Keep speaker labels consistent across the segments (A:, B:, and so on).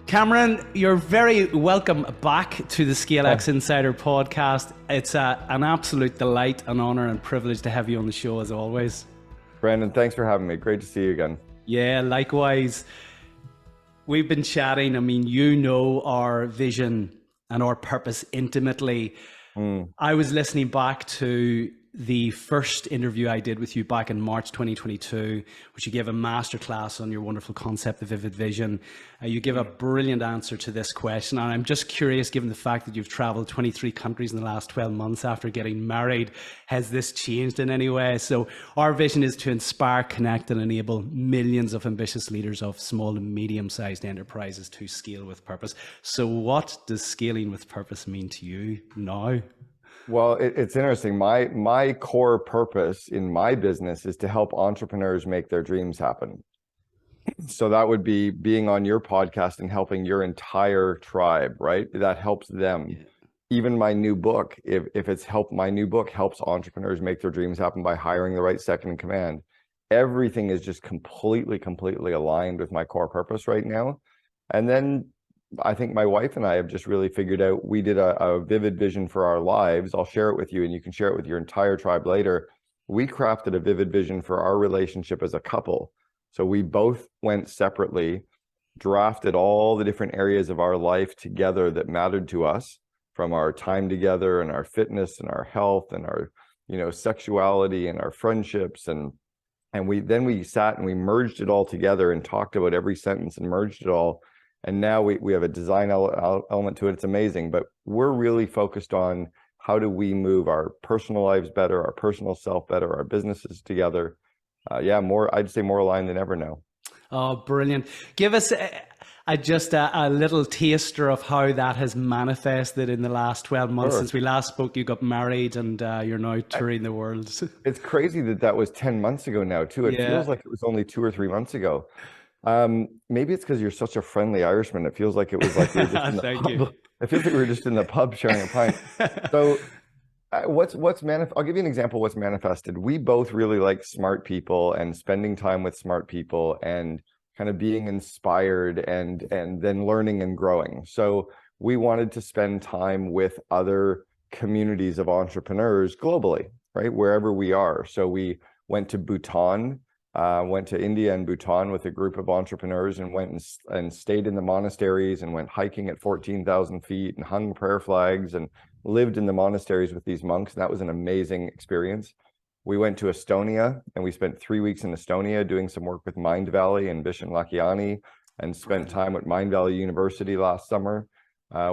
A: Cameron, you're very welcome back to the ScaleX Insider podcast. It's an absolute delight, an honor and privilege to have you on the show as always.
B: Brandon, thanks for having me. Great to see you again.
A: Yeah, likewise. We've been chatting. I mean, you know our vision and our purpose intimately. I was listening back to the first interview I did with you back in March 2022, which you gave a masterclass on your wonderful concept, the vivid vision. You give a brilliant answer to this question. And I'm just curious, given the fact that you've traveled 23 countries in the last 12 months after getting married, has this changed in any way? So our vision is to inspire, connect, and enable millions of ambitious leaders of small and medium-sized enterprises to scale with purpose. So what does scaling with purpose mean to you now?
B: Well, it's interesting. My core purpose in my business is to help entrepreneurs make their dreams happen. So that would be being on your podcast and helping your entire tribe, right? That helps them. Yeah. Even my new book, my new book helps entrepreneurs make their dreams happen by hiring the right second in command. Everything is just completely aligned with my core purpose right now. And then I think my wife and I have just really figured out, we did a vivid vision for our lives. I'll share it with you and you can share it with your entire tribe later. We crafted a vivid vision for our relationship as a couple. So we both went separately, drafted all the different areas of our life together that mattered to us, from our time together and our fitness and our health and our, sexuality and our friendships. And we sat and we merged it all together and talked about every sentence and merged it all. And now we have a design element to it. It's amazing, but we're really focused on how do we move our personal lives better, our personal self better, our businesses together. I'd say more aligned than ever now.
A: Oh, brilliant. Give us just a little taster of how that has manifested in the last 12 months. Sure. Since we last spoke, you got married and you're now touring the world.
B: It's crazy that was 10 months ago now too. It feels like it was only 2 or 3 months ago. Maybe it's because you're such a friendly Irishman. It feels like it was like we were just in the pub. It feels like we were just in the pub sharing a pint. So I'll give you an example of what's manifested. We both really like smart people and spending time with smart people and kind of being inspired and then learning and growing. So we wanted to spend time with other communities of entrepreneurs globally, right? Wherever we are. So we went to Bhutan. Went to India and Bhutan with a group of entrepreneurs and went and stayed in the monasteries and went hiking at 14,000 feet and hung prayer flags and lived in the monasteries with these monks. And that was an amazing experience. We went to Estonia and we spent 3 weeks in Estonia doing some work with Mind Valley and Vishen Lakhiani and spent time at Mind Valley University last summer.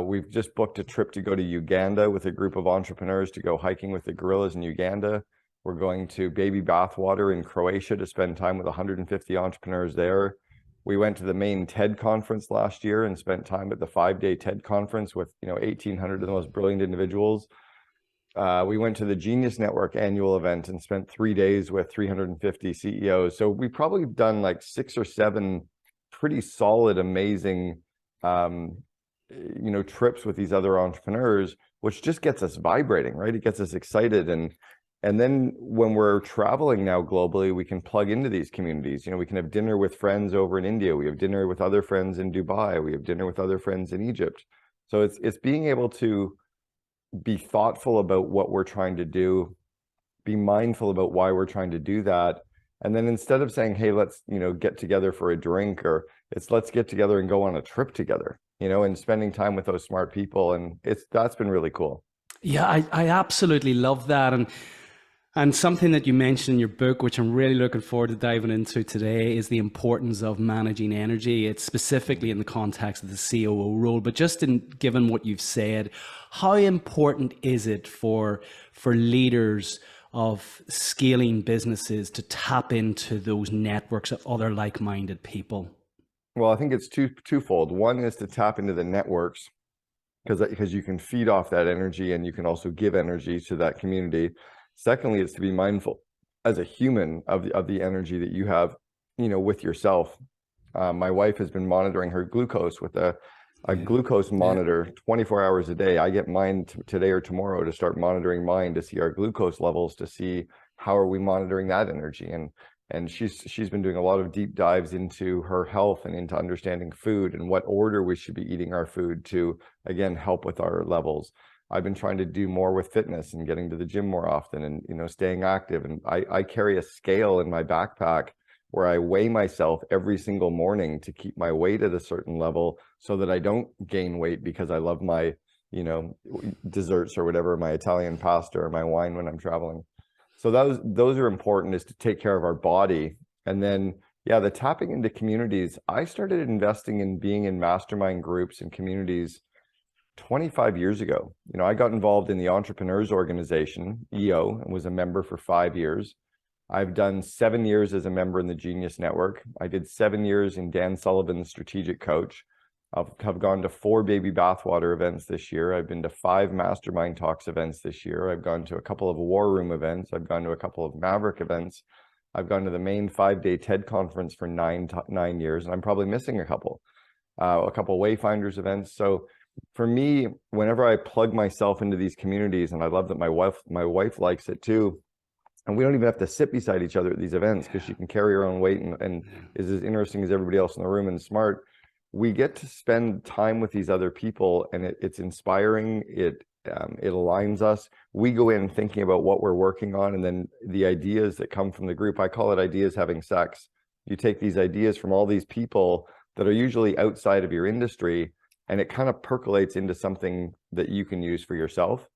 B: We've just booked a trip to go to Uganda with a group of entrepreneurs to go hiking with the gorillas in Uganda. We're going to Baby Bathwater in Croatia to spend time with 150 entrepreneurs there. We went to the main TED conference last year and spent time at the 5-day TED conference with 1,800 of the most brilliant individuals. We went to the Genius Network annual event and spent 3 days with 350 CEOs. So we've probably done like 6 or 7 pretty solid, amazing, trips with these other entrepreneurs, which just gets us vibrating, right? It gets us excited. And then when we're traveling now globally, we can plug into these communities. We can have dinner with friends over in India. We have dinner with other friends in Dubai. We have dinner with other friends in Egypt. So it's being able to be thoughtful about what we're trying to do, be mindful about why we're trying to do that. And then instead of saying, hey, let's, get together for a drink, or let's get together and go on a trip together, and spending time with those smart people. And that's been really cool.
A: Yeah, I absolutely love that. And something that you mentioned in your book, which I'm really looking forward to diving into today, is the importance of managing energy. It's specifically in the context of the COO role, but just given what you've said, how important is it for leaders of scaling businesses to tap into those networks of other like-minded people?
B: Well, I think it's twofold. One is to tap into the networks because you can feed off that energy and you can also give energy to that community. Secondly, is to be mindful as a human of the energy that you have, with yourself. My wife has been monitoring her glucose with a glucose monitor 24 hours a day. I get mine today or tomorrow to start monitoring mine to see our glucose levels, to see how are we monitoring that energy. And And she's been doing a lot of deep dives into her health and into understanding food and what order we should be eating our food to, again, help with our levels. I've been trying to do more with fitness and getting to the gym more often and, you know, staying active. And I carry a scale in my backpack where I weigh myself every single morning to keep my weight at a certain level so that I don't gain weight because I love my, you know, desserts or whatever, my Italian pasta or my wine when I'm traveling. So those are important, is to take care of our body. And then, yeah, the tapping into communities. I started investing in being in mastermind groups and communities 25 years ago. You know, I got involved in the Entrepreneurs Organization, EO, and was a member for 5 years. I've done 7 years as a member in the Genius Network. I did 7 years in Dan Sullivan's Strategic Coach. I've gone to 4 baby bathwater events this year. I've been to 5 mastermind talks events this year. I've gone to a couple of war room events. I've gone to a couple of Maverick events. I've gone to the main 5-day TED conference for 9 years, and I'm probably missing a couple Wayfinders events. So for me, whenever I plug myself into these communities, and I love that my wife likes it too, and we don't even have to sit beside each other at these events because she can carry her own weight and is as interesting as everybody else in the room and smart. We get to spend time with these other people, and it's inspiring. It aligns us. We go in thinking about what we're working on, and then the ideas that come from the group, I call it ideas having sex. You take these ideas from all these people that are usually outside of your industry, and it kind of percolates into something that you can use for yourself.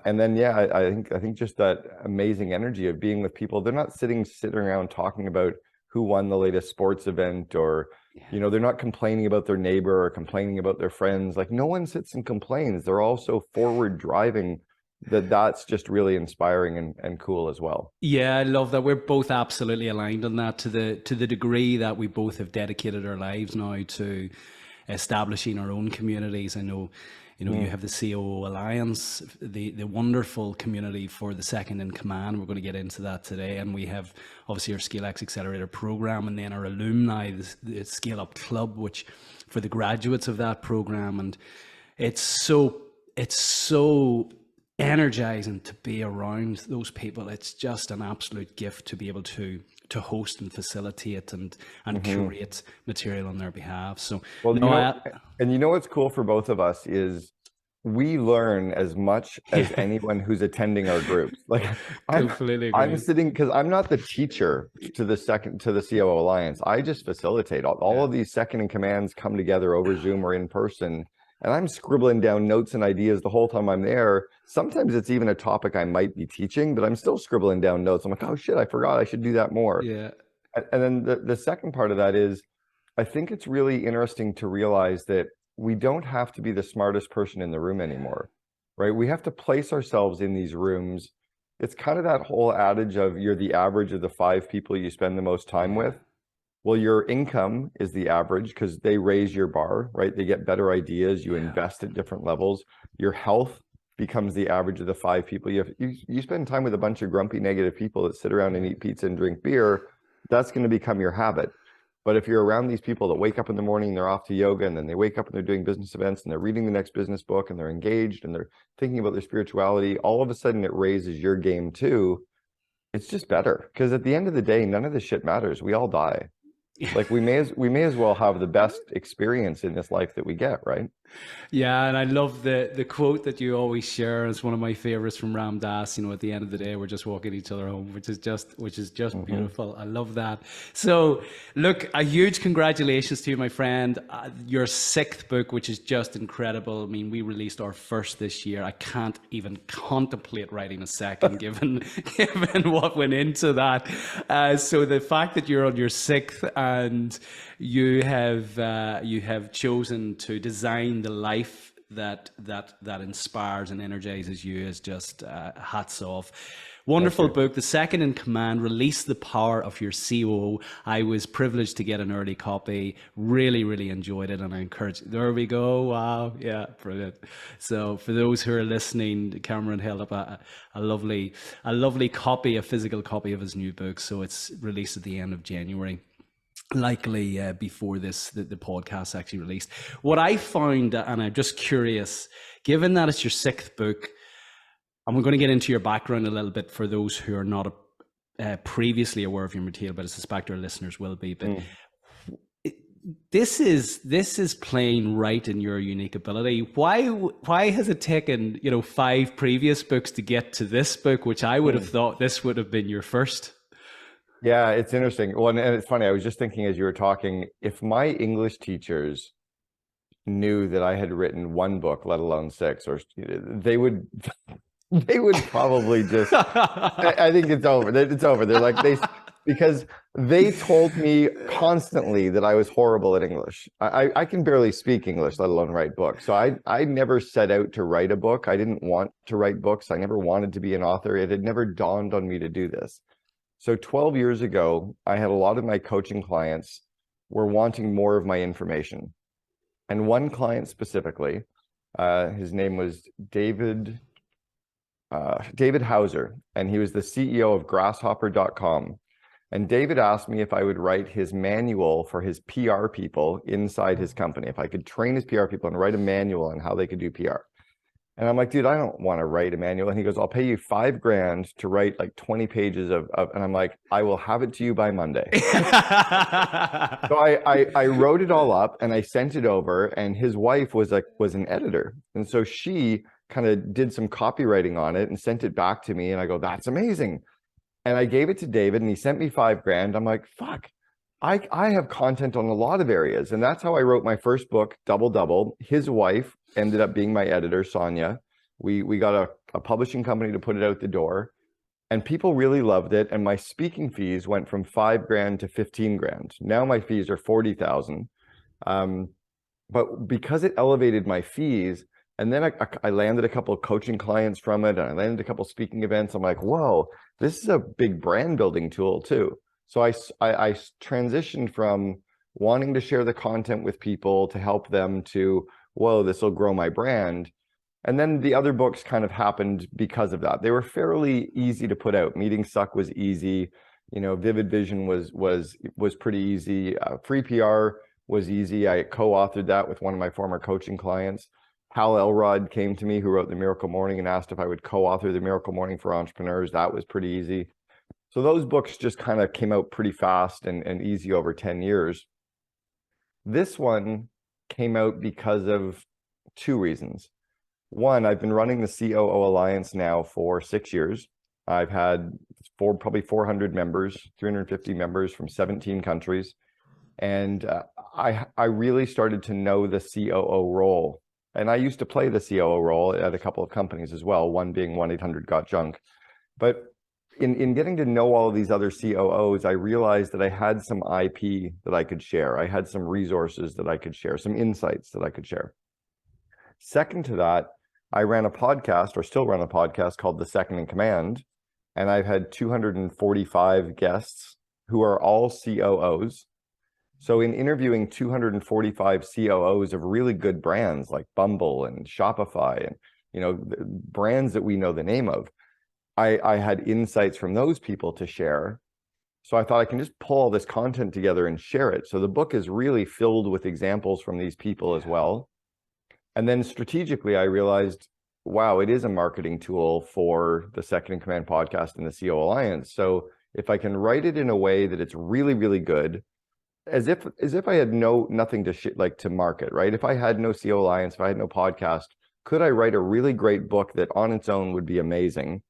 B: And then, yeah, I think just that amazing energy of being with people. They're not sitting around talking about who won the latest sports event, or, you know, they're not complaining about their neighbor or complaining about their friends. Like, no one sits and complains. They're all so forward driving that's just really inspiring and cool as well.
A: Yeah, I love that. We're both absolutely aligned on that, to the degree that we both have dedicated our lives now to establishing our own communities. I know, you have the COO Alliance, the wonderful community for the second in command. We're going to get into that today. And we have obviously our ScaleX Accelerator program, and then our alumni, the Scale Up Club, which for the graduates of that program. And it's so energizing to be around those people. It's just an absolute gift to be able to host and facilitate and curate material on their behalf. So,
B: well, you know what's cool for both of us is we learn as much as anyone who's attending our groups. Like, I'm sitting, because I'm not the teacher to the COO Alliance. I just facilitate. All of these second in commands come together over Zoom or in person, and I'm scribbling down notes and ideas the whole time I'm there. Sometimes it's even a topic I might be teaching, but I'm still scribbling down notes. I'm like, oh shit, I forgot I should do that more.
A: Yeah.
B: And then the second part of that is, I think it's really interesting to realize that we don't have to be the smartest person in the room anymore, right? We have to place ourselves in these rooms. It's kind of that whole adage of you're the average of the 5 people you spend the most time with. Well, your income is the average because they raise your bar, right? They get better ideas. You invest at different levels. Your health becomes the average of the 5 people. You spend time with a bunch of grumpy, negative people that sit around and eat pizza and drink beer. That's going to become your habit. But if you're around these people that wake up in the morning, they're off to yoga, and then they wake up and they're doing business events, and they're reading the next business book, and they're engaged, and they're thinking about their spirituality, all of a sudden it raises your game too. It's just better, because at the end of the day, none of this shit matters. We all die. Like, we may as well have the best experience in this life that we get, right?
A: Yeah, and I love the quote that you always share. It's one of my favorites from Ram Dass. At the end of the day, we're just walking each other home, which is just beautiful. I love that. So, look, a huge congratulations to you, my friend. Your 6th book, which is just incredible. I mean, we released our first this year. I can't even contemplate writing a second, given what went into that. So the fact that you're on your 6th and you have chosen to design the life that inspires and energizes you is just hats off. Wonderful book, The Second in Command, Release the Power of Your COO. I was privileged to get an early copy. Really, really enjoyed it, and I encourage. There we go. Wow, yeah, brilliant. So for those who are listening, Cameron held up a lovely copy, a physical copy of his new book. So it's released at the end of January. Likely before the podcast actually released. What I found, and I'm just curious, given that it's your 6th book, and we're going to get into your background a little bit for those who are not previously aware of your material, but I suspect our listeners will be. But this is playing right in your unique ability. Why has it taken 5 previous books to get to this book, which I would have thought this would have been your first?
B: Yeah, it's interesting. Well, and it's funny. I was just thinking as you were talking, if my English teachers knew that I had written 1 book, let alone 6, or they would probably just, I think it's over. It's over. They're like, because they told me constantly that I was horrible at English. I can barely speak English, let alone write books. So I never set out to write a book. I didn't want to write books. I never wanted to be an author. It had never dawned on me to do this. So 12 years ago, I had a lot of my coaching clients were wanting more of my information. And one client specifically, his name was David Hauser, and he was the CEO of grasshopper.com. And David asked me if I would write his manual for his PR people inside his company, if I could train his PR people and write a manual on how they could do PR. And I'm like, dude, I don't want to write a manual. And he goes, I'll pay you $5,000 to write like 20 pages of, and I'm like, I will have it to you by Monday. So I wrote it all up and I sent it over, and his wife was an editor. And so she kind of did some copywriting on it and sent it back to me. And I go, that's amazing. And I gave it to David and he sent me $5,000. I'm like, fuck, I have content on a lot of areas. And that's how I wrote my first book, Double Double. His wife ended up being my editor, Sonia. We got a publishing company to put it out the door, and people really loved it. And my speaking fees went from $5,000 to $15,000. Now my fees are $40,000. But because it elevated my fees, and then I landed a couple of coaching clients from it, and I landed a couple of speaking events. I'm like, whoa, this is a big brand building tool too. So I transitioned from wanting to share the content with people to help them to, whoa, this will grow my brand. And then the other books kind of happened because of that. They were fairly easy to put out. Meeting Suck was easy. Vivid Vision was pretty easy. Free PR was easy. I co-authored that with one of my former coaching clients. Hal Elrod came to me, who wrote The Miracle Morning, and asked if I would co-author The Miracle Morning for Entrepreneurs. That was pretty easy. So those books just kind of came out pretty fast and easy over 10 years. This one came out because of 2 reasons. One, I've been running the COO Alliance now for 6 years. I've had probably 400 members, 350 members from 17 countries. And I really started to know the COO role. And I used to play the COO role at a couple of companies as well, one being 1-800-GOT-JUNK. But in getting to know all of these other COOs, I realized that I had some IP that I could share. I had some resources that I could share, some insights that I could share. Second to that, I ran a podcast, or still run a podcast, called The Second in Command. And I've had 245 guests who are all COOs. So in interviewing 245 COOs of really good brands like Bumble and Shopify and brands that we know the name of, I had insights from those people to share. So I thought I can just pull all this content together and share it. So the book is really filled with examples from these people as well. And then strategically, I realized, wow, it is a marketing tool for the Second in Command podcast and the COO Alliance. So if I can write it in a way that it's really, really good, as if I had nothing to market, right? If I had no COO Alliance, if I had no podcast, could I write a really great book that on its own would be amazing?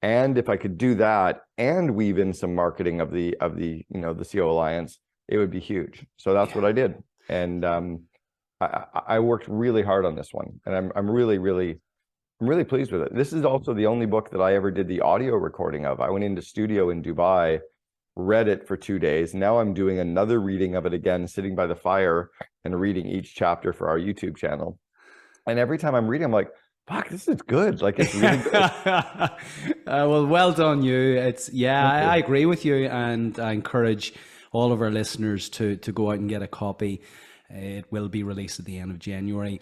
B: And if I could do that and weave in some marketing of the COO Alliance, it would be huge. So that's what I did. And I worked really hard on this one, and I'm really pleased with it. This is also the only book that I ever did the audio recording of. I went into studio in Dubai, read it for 2 days. Now I'm doing another reading of it again, sitting by the fire and reading each chapter for our YouTube channel. And every time I'm reading, I'm like, fuck, this is good. Like, it's really good.
A: Well done, you. I agree with you, and I encourage all of our listeners to go out and get a copy. It will be released at the end of January.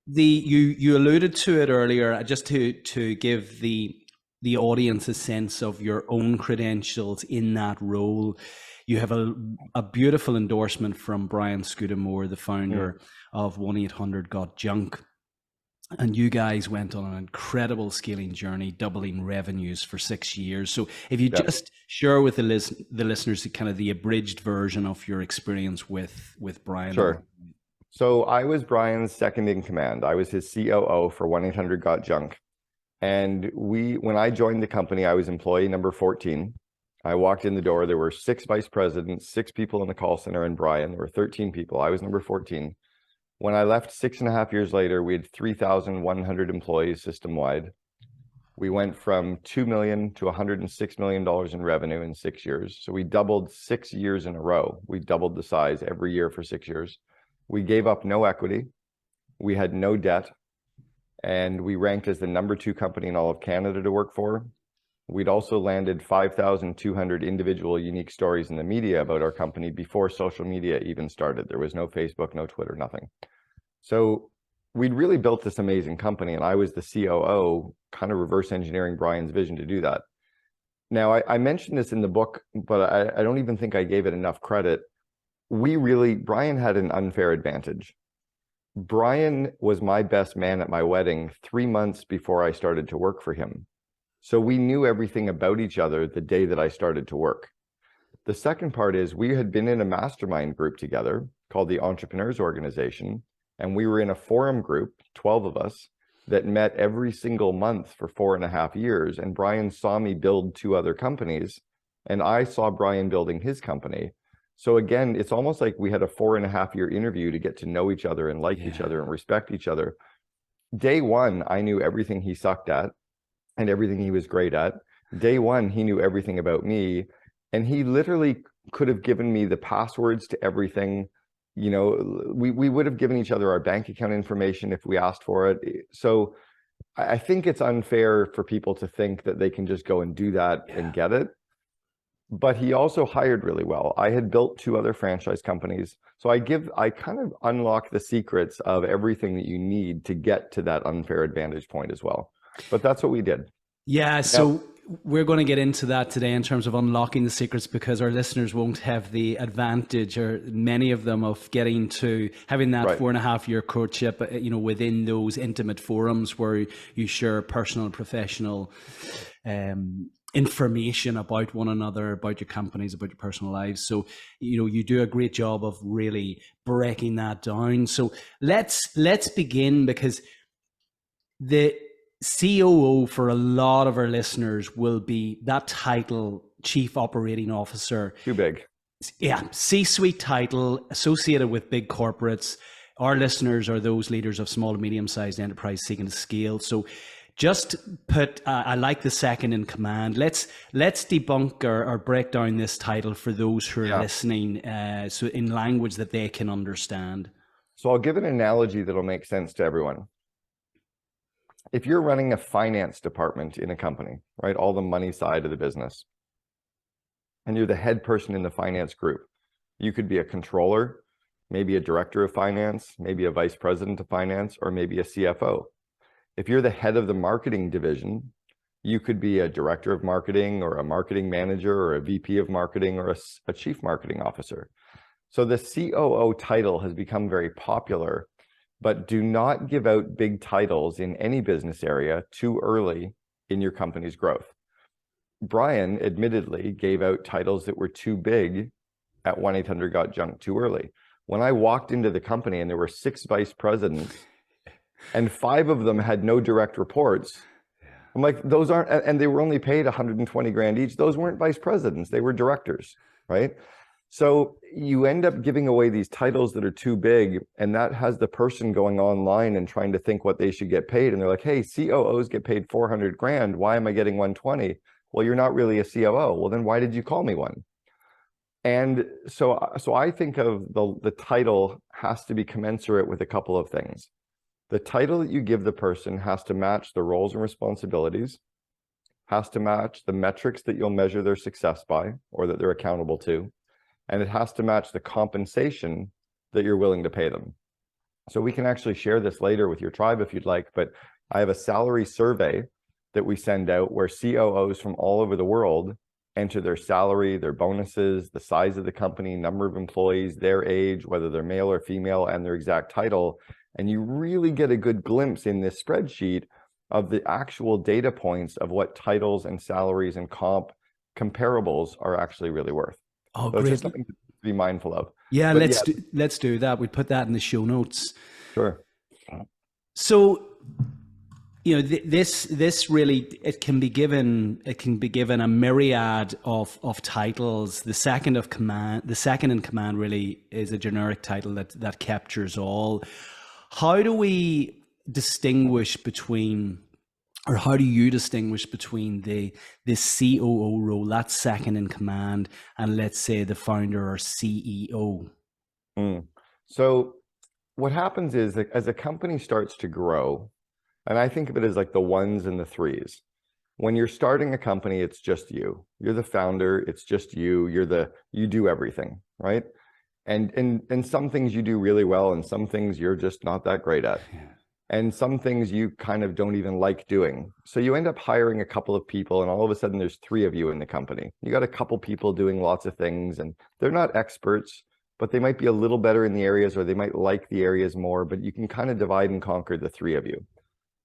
A: You alluded to it earlier, just to give the audience a sense of your own credentials in that role. You have a beautiful endorsement from Brian Scudamore, the founder of 1-800-GOT-JUNK. And you guys went on an incredible scaling journey, doubling revenues for 6 years. So if you just share with the listeners the kind of the abridged version of your experience with Brian.
B: Sure. So I was Brian's second in command. I was his COO for 1-800-GOT-JUNK. And when I joined the company, I was employee number 14. I walked in the door, there were 6 vice presidents, 6 people in the call center, and Brian. There were 13 people. I was number 14. When I left 6.5 years later, we had 3,100 employees system-wide. We went from $2 million to $106 million in revenue in 6 years. So we doubled 6 years in a row. We doubled the size every year for 6 years. We gave up no equity. We had no debt. And we ranked as the number 2 company in all of Canada to work for. We'd also landed 5,200 individual unique stories in the media about our company before social media even started. There was no Facebook, no Twitter, nothing. So we'd really built this amazing company, and I was the COO, kind of reverse engineering Brian's vision to do that. Now, I mentioned this in the book, but I don't even think I gave it enough credit. Brian had an unfair advantage. Brian was my best man at my wedding 3 months before I started to work for him. So we knew everything about each other the day that I started to work. The second part is we had been in a mastermind group together called the Entrepreneurs Organization, and we were in a forum group, 12 of us, that met every single month for 4.5 years. And Brian saw me build 2 other companies, and I saw Brian building his company. So again, it's almost like we had a 4.5-year interview to get to know each other and like each other and respect each other. Day 1, I knew everything he sucked at and everything he was great at. Day 1, he knew everything about me, and he literally could have given me the passwords to everything. You know, we would have given each other our bank account information if we asked for it. So I think it's unfair for people to think that they can just go and do that and get it. But he also hired really well. I had built 2 other franchise companies. So I kind of unlock the secrets of everything that you need to get to that unfair advantage point as well. But that's what we did.
A: Yeah. So we're going to get into that today in terms of unlocking the secrets, because our listeners won't have the advantage, or many of them, of getting to having that 4.5-year courtship, you know, within those intimate forums where you share personal and professional information about one another, about your companies, about your personal lives. So, you know, you do a great job of really breaking that down. So let's begin, because the COO for a lot of our listeners will be that title, Chief Operating Officer.
B: Too big.
A: Yeah, C-suite title associated with big corporates. Our listeners are those leaders of small to medium-sized enterprise seeking to scale. So just put, I like the second in command. Let's debunk or break down this title for those who are listening, so in language that they can understand.
B: So I'll give an analogy that'll make sense to everyone. If you're running a finance department in a company, right, all the money side of the business, and you're the head person in the finance group, you could be a controller, maybe a director of finance, maybe a vice president of finance, or maybe a CFO. If you're the head of the marketing division, you could be a director of marketing, or a marketing manager, or a VP of marketing, or a chief marketing officer. So the COO title has become very popular, but do not give out big titles in any business area too early in your company's growth. Brian admittedly gave out titles that were too big at 1-800-GOT-JUNK too early. When I walked into the company and there were 6 vice presidents and 5 of them had no direct reports, I'm like, those aren't, and they were only paid 120 grand each. Those weren't vice presidents, they were directors, right? So you end up giving away these titles that are too big, and that has the person going online and trying to think what they should get paid. And they're like, hey, COOs get paid 400 grand. Why am I getting 120? Well, you're not really a COO. Well, then why did you call me one? And so I think of the title has to be commensurate with a couple of things. The title that you give the person has to match the roles and responsibilities, has to match the metrics that you'll measure their success by, or that they're accountable to, and it has to match the compensation that you're willing to pay them. So we can actually share this later with your tribe if you'd like, but I have a salary survey that we send out where COOs from all over the world enter their salary, their bonuses, the size of the company, number of employees, their age, whether they're male or female, and their exact title. And you really get a good glimpse in this spreadsheet of the actual data points of what titles and salaries and comp comparables are actually really worth.
A: Oh,
B: so
A: great.
B: It's just something to be mindful of.
A: Yeah, let's do that. We put that in the show notes.
B: Sure.
A: So, this really, it can be given a myriad of titles. The second in command really is a generic title that captures all. How do we distinguish between, or how do you distinguish between the COO role, that second in command, and let's say the founder or CEO?
B: So what happens is that as a company starts to grow, and I think of it as like the ones and the threes. When you're starting a company, it's just you. You're the founder, it's just you. You do everything, right? And some things you do really well, and some things you're just not that great at.
A: Yeah.
B: And some things you kind of don't even like doing. So you end up hiring a couple of people, and all of a sudden there's 3 of you in the company. You got a couple people doing lots of things, and they're not experts, but they might be a little better in the areas, or they might like the areas more, but you can kind of divide and conquer the 3 of you.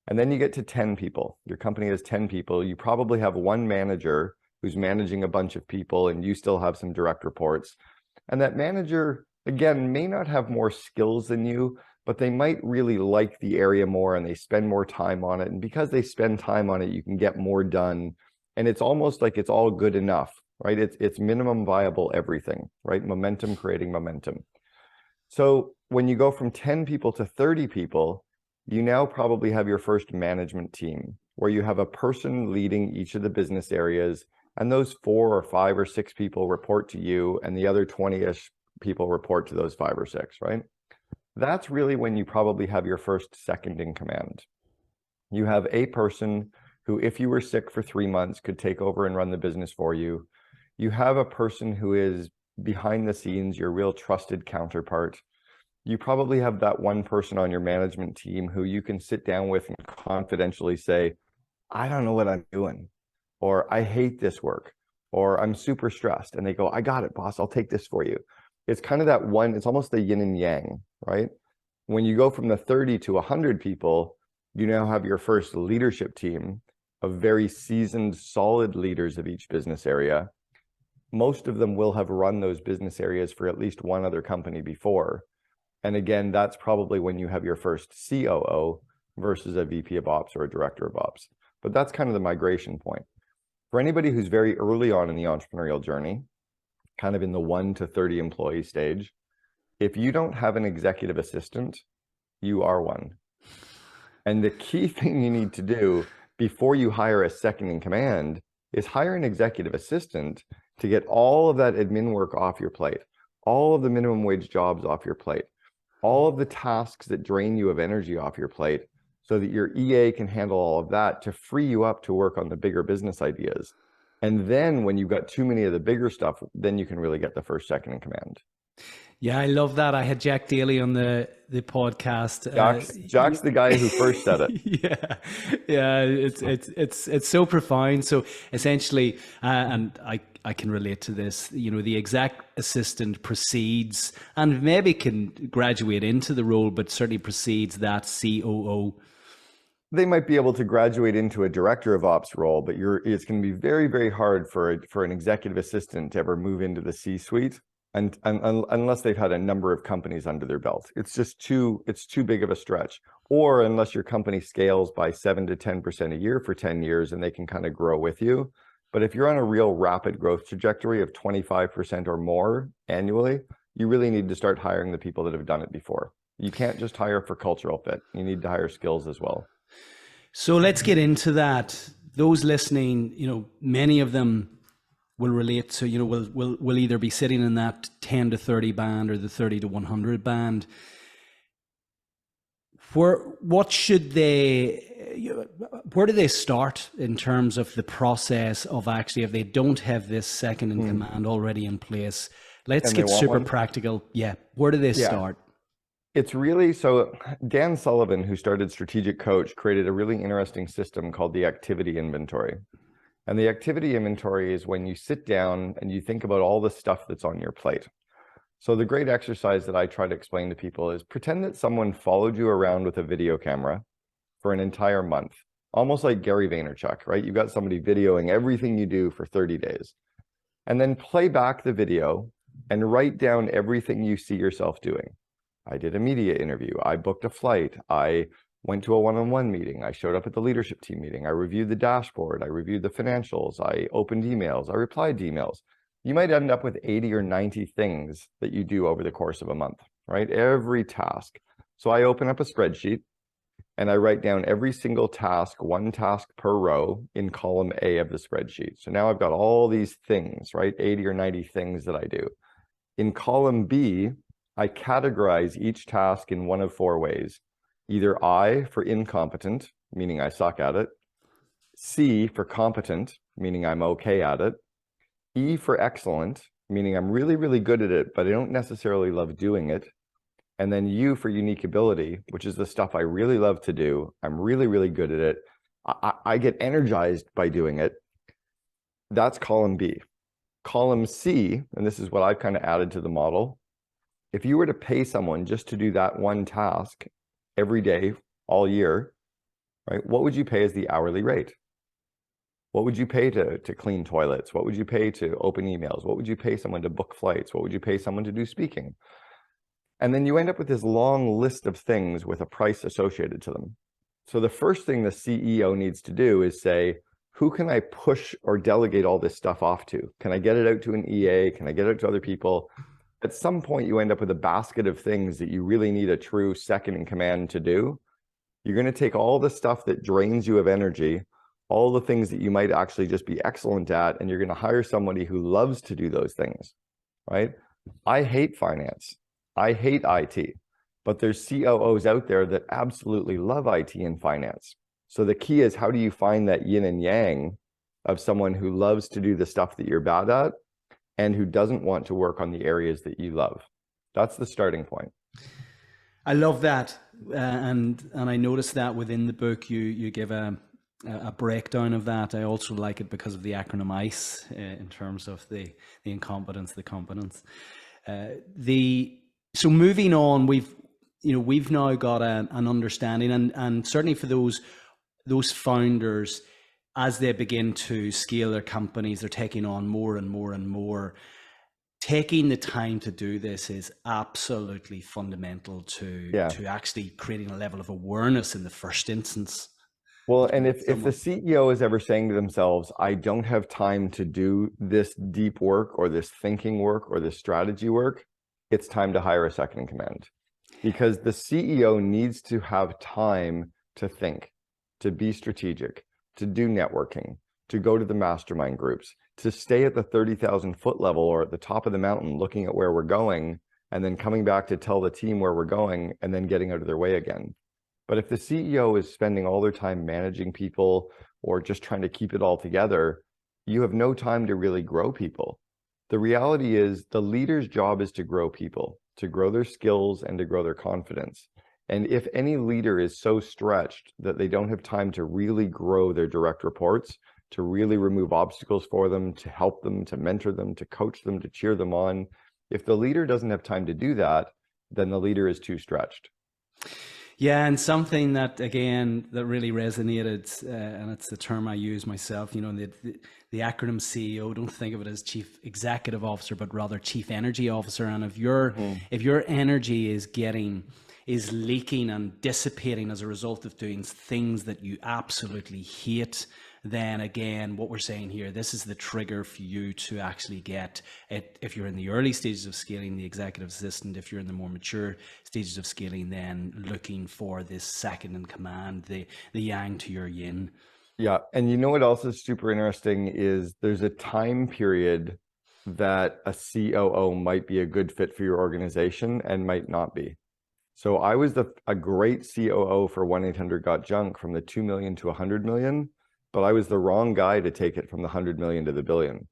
B: And then you get to 10 people. Your company has 10 people. You probably have one manager who's managing a bunch of people, and you still have some direct reports. And that manager, again, may not have more skills than you, but they might really like the area more, and they spend more time on it. And because they spend time on it, you can get more done. And it's almost like it's all good enough, right? It's minimum viable everything, right? Momentum creating momentum. So when you go from 10 people to 30 people, you now probably have your first management team, where you have a person leading each of the business areas, and those 4 or 5 or 6 people report to you, and the other 20-ish people report to those 5 or 6, right? That's really when you probably have your first second in command. You have a person who, if you were sick for 3 months, could take over and run the business for you. You have a person who is behind the scenes, your real trusted counterpart. You probably have that one person on your management team who you can sit down with and confidentially say, I don't know what I'm doing, or I hate this work, or I'm super stressed. And they go, I got it, boss, I'll take this for you. It's kind of that one, it's almost the yin and yang, right? When you go from the 30 to 100 people, you now have your first leadership team of very seasoned, solid leaders of each business area. Most of them will have run those business areas for at least one other company before. And again, that's probably when you have your first COO versus a VP of Ops or a Director of Ops. But that's kind of the migration point. For anybody who's very early on in the entrepreneurial journey, kind of in the 1 to 30 employee stage, if you don't have an executive assistant, you are one. And the key thing you need to do before you hire a second in command is hire an executive assistant to get all of that admin work off your plate, all of the minimum wage jobs off your plate, all of the tasks that drain you of energy off your plate, so that your EA can handle all of that to free you up to work on the bigger business ideas. And then when you've got too many of the bigger stuff, then you can really get the first second in command.
A: Yeah, I love that. I had Jack Daly on the podcast.
B: Jack's the guy who first said
A: it. Yeah, it's so profound. So essentially, and I can relate to this. The exec assistant precedes, and maybe can graduate into the role, but certainly precedes that COO.
B: They might be able to graduate into a director of ops role, but it's going to be very, very hard for an executive assistant to ever move into the C-suite. And unless they've had a number of companies under their belt, it's too big of a stretch. Or unless your company scales by 7 to 10% a year for 10 years, and they can kind of grow with you. But if you're on a real rapid growth trajectory of 25% or more annually, you really need to start hiring the people that have done it before. You can't just hire for cultural fit. You need to hire skills as well.
A: So let's get into that. Those listening, many of them will relate to, will either be sitting in that 10 to 30 band or the 30 to 100 band. Where do they start in terms of the process of actually, if they don't have this second in command already in place? Let's get super practical. Yeah. Where do they start?
B: It's really, so Dan Sullivan, who started Strategic Coach, created a really interesting system called the activity inventory. And the activity inventory is when you sit down and you think about all the stuff that's on your plate. So the great exercise that I try to explain to people is pretend that someone followed you around with a video camera for an entire month, almost like Gary Vaynerchuk, right? You've got somebody videoing everything you do for 30 days. And then play back the video and write down everything you see yourself doing. I did a media interview. I booked a flight. I went to a one-on-one meeting. I showed up at the leadership team meeting. I reviewed the dashboard. I reviewed the financials. I opened emails. I replied to emails. You might end up with 80 or 90 things that you do over the course of a month, right? Every task. So I open up a spreadsheet and I write down every single task, one task per row in column A of the spreadsheet. So now I've got all these things, right? 80 or 90 things that I do. In column B, I categorize each task in one of four ways. Either I for incompetent, meaning I suck at it. C for competent, meaning I'm okay at it. E for excellent, meaning I'm really, really good at it, but I don't necessarily love doing it. And then U for unique ability, which is the stuff I really love to do. I'm really, really good at it. I get energized by doing it. That's column B. Column C, and this is what I've kind of added to the model. If you were to pay someone just to do that one task every day, all year, right? What would you pay as the hourly rate? What would you pay to clean toilets? What would you pay to open emails? What would you pay someone to book flights? What would you pay someone to do speaking? And then you end up with this long list of things with a price associated to them. So the first thing the CEO needs to do is say, who can I push or delegate all this stuff off to? Can I get it out to an EA? Can I get it out to other people? At some point, you end up with a basket of things that you really need a true second in command to do. You're going to take all the stuff that drains you of energy, all the things that you might actually just be excellent at, and you're going to hire somebody who loves to do those things, right? I hate finance. I hate IT, but there's COOs out there that absolutely love IT and finance. So the key is, how do you find that yin and yang of someone who loves to do the stuff that you're bad at and who doesn't want to work on the areas that you love? That's the starting point.
A: I love that. And I noticed that within the book, you give a breakdown of that. I also like it because of the acronym ICE in terms of the incompetence, the competence. So moving on, we've now got an understanding, and certainly for those founders, as they begin to scale their companies, they're taking on more and more and more. Taking the time to do this is absolutely fundamental to actually creating a level of awareness in the first instance.
B: Well, and if the CEO is ever saying to themselves, I don't have time to do this deep work or this thinking work or this strategy work, it's time to hire a second in command, because the CEO needs to have time to think, to be strategic, to do networking, to go to the mastermind groups, to stay at the 30,000 foot level or at the top of the mountain, looking at where we're going, and then coming back to tell the team where we're going and then getting out of their way again. But if the CEO is spending all their time managing people or just trying to keep it all together, you have no time to really grow people. The reality is the leader's job is to grow people, to grow their skills and to grow their confidence. And if any leader is so stretched that they don't have time to really grow their direct reports, to really remove obstacles for them, to help them, to mentor them, to coach them, to cheer them on, if the leader doesn't have time to do that, then the leader is too stretched.
A: Yeah, and something that, again, that really resonated, and it's the term I use myself, the acronym CEO, don't think of it as Chief Executive Officer, but rather Chief Energy Officer. And if your energy is leaking and dissipating as a result of doing things that you absolutely hate, then again, what we're saying here, this is the trigger for you to actually get it. If you're in the early stages of scaling, the executive assistant. If you're in the more mature stages of scaling, then looking for this second in command, the yang to your yin.
B: Yeah. And you know what else is super interesting is there's a time period that a COO might be a good fit for your organization and might not be. So I was a great COO for 1-800-GOT-JUNK from the 2 million to 100 million, but I was the wrong guy to take it from the 100 million to the billion.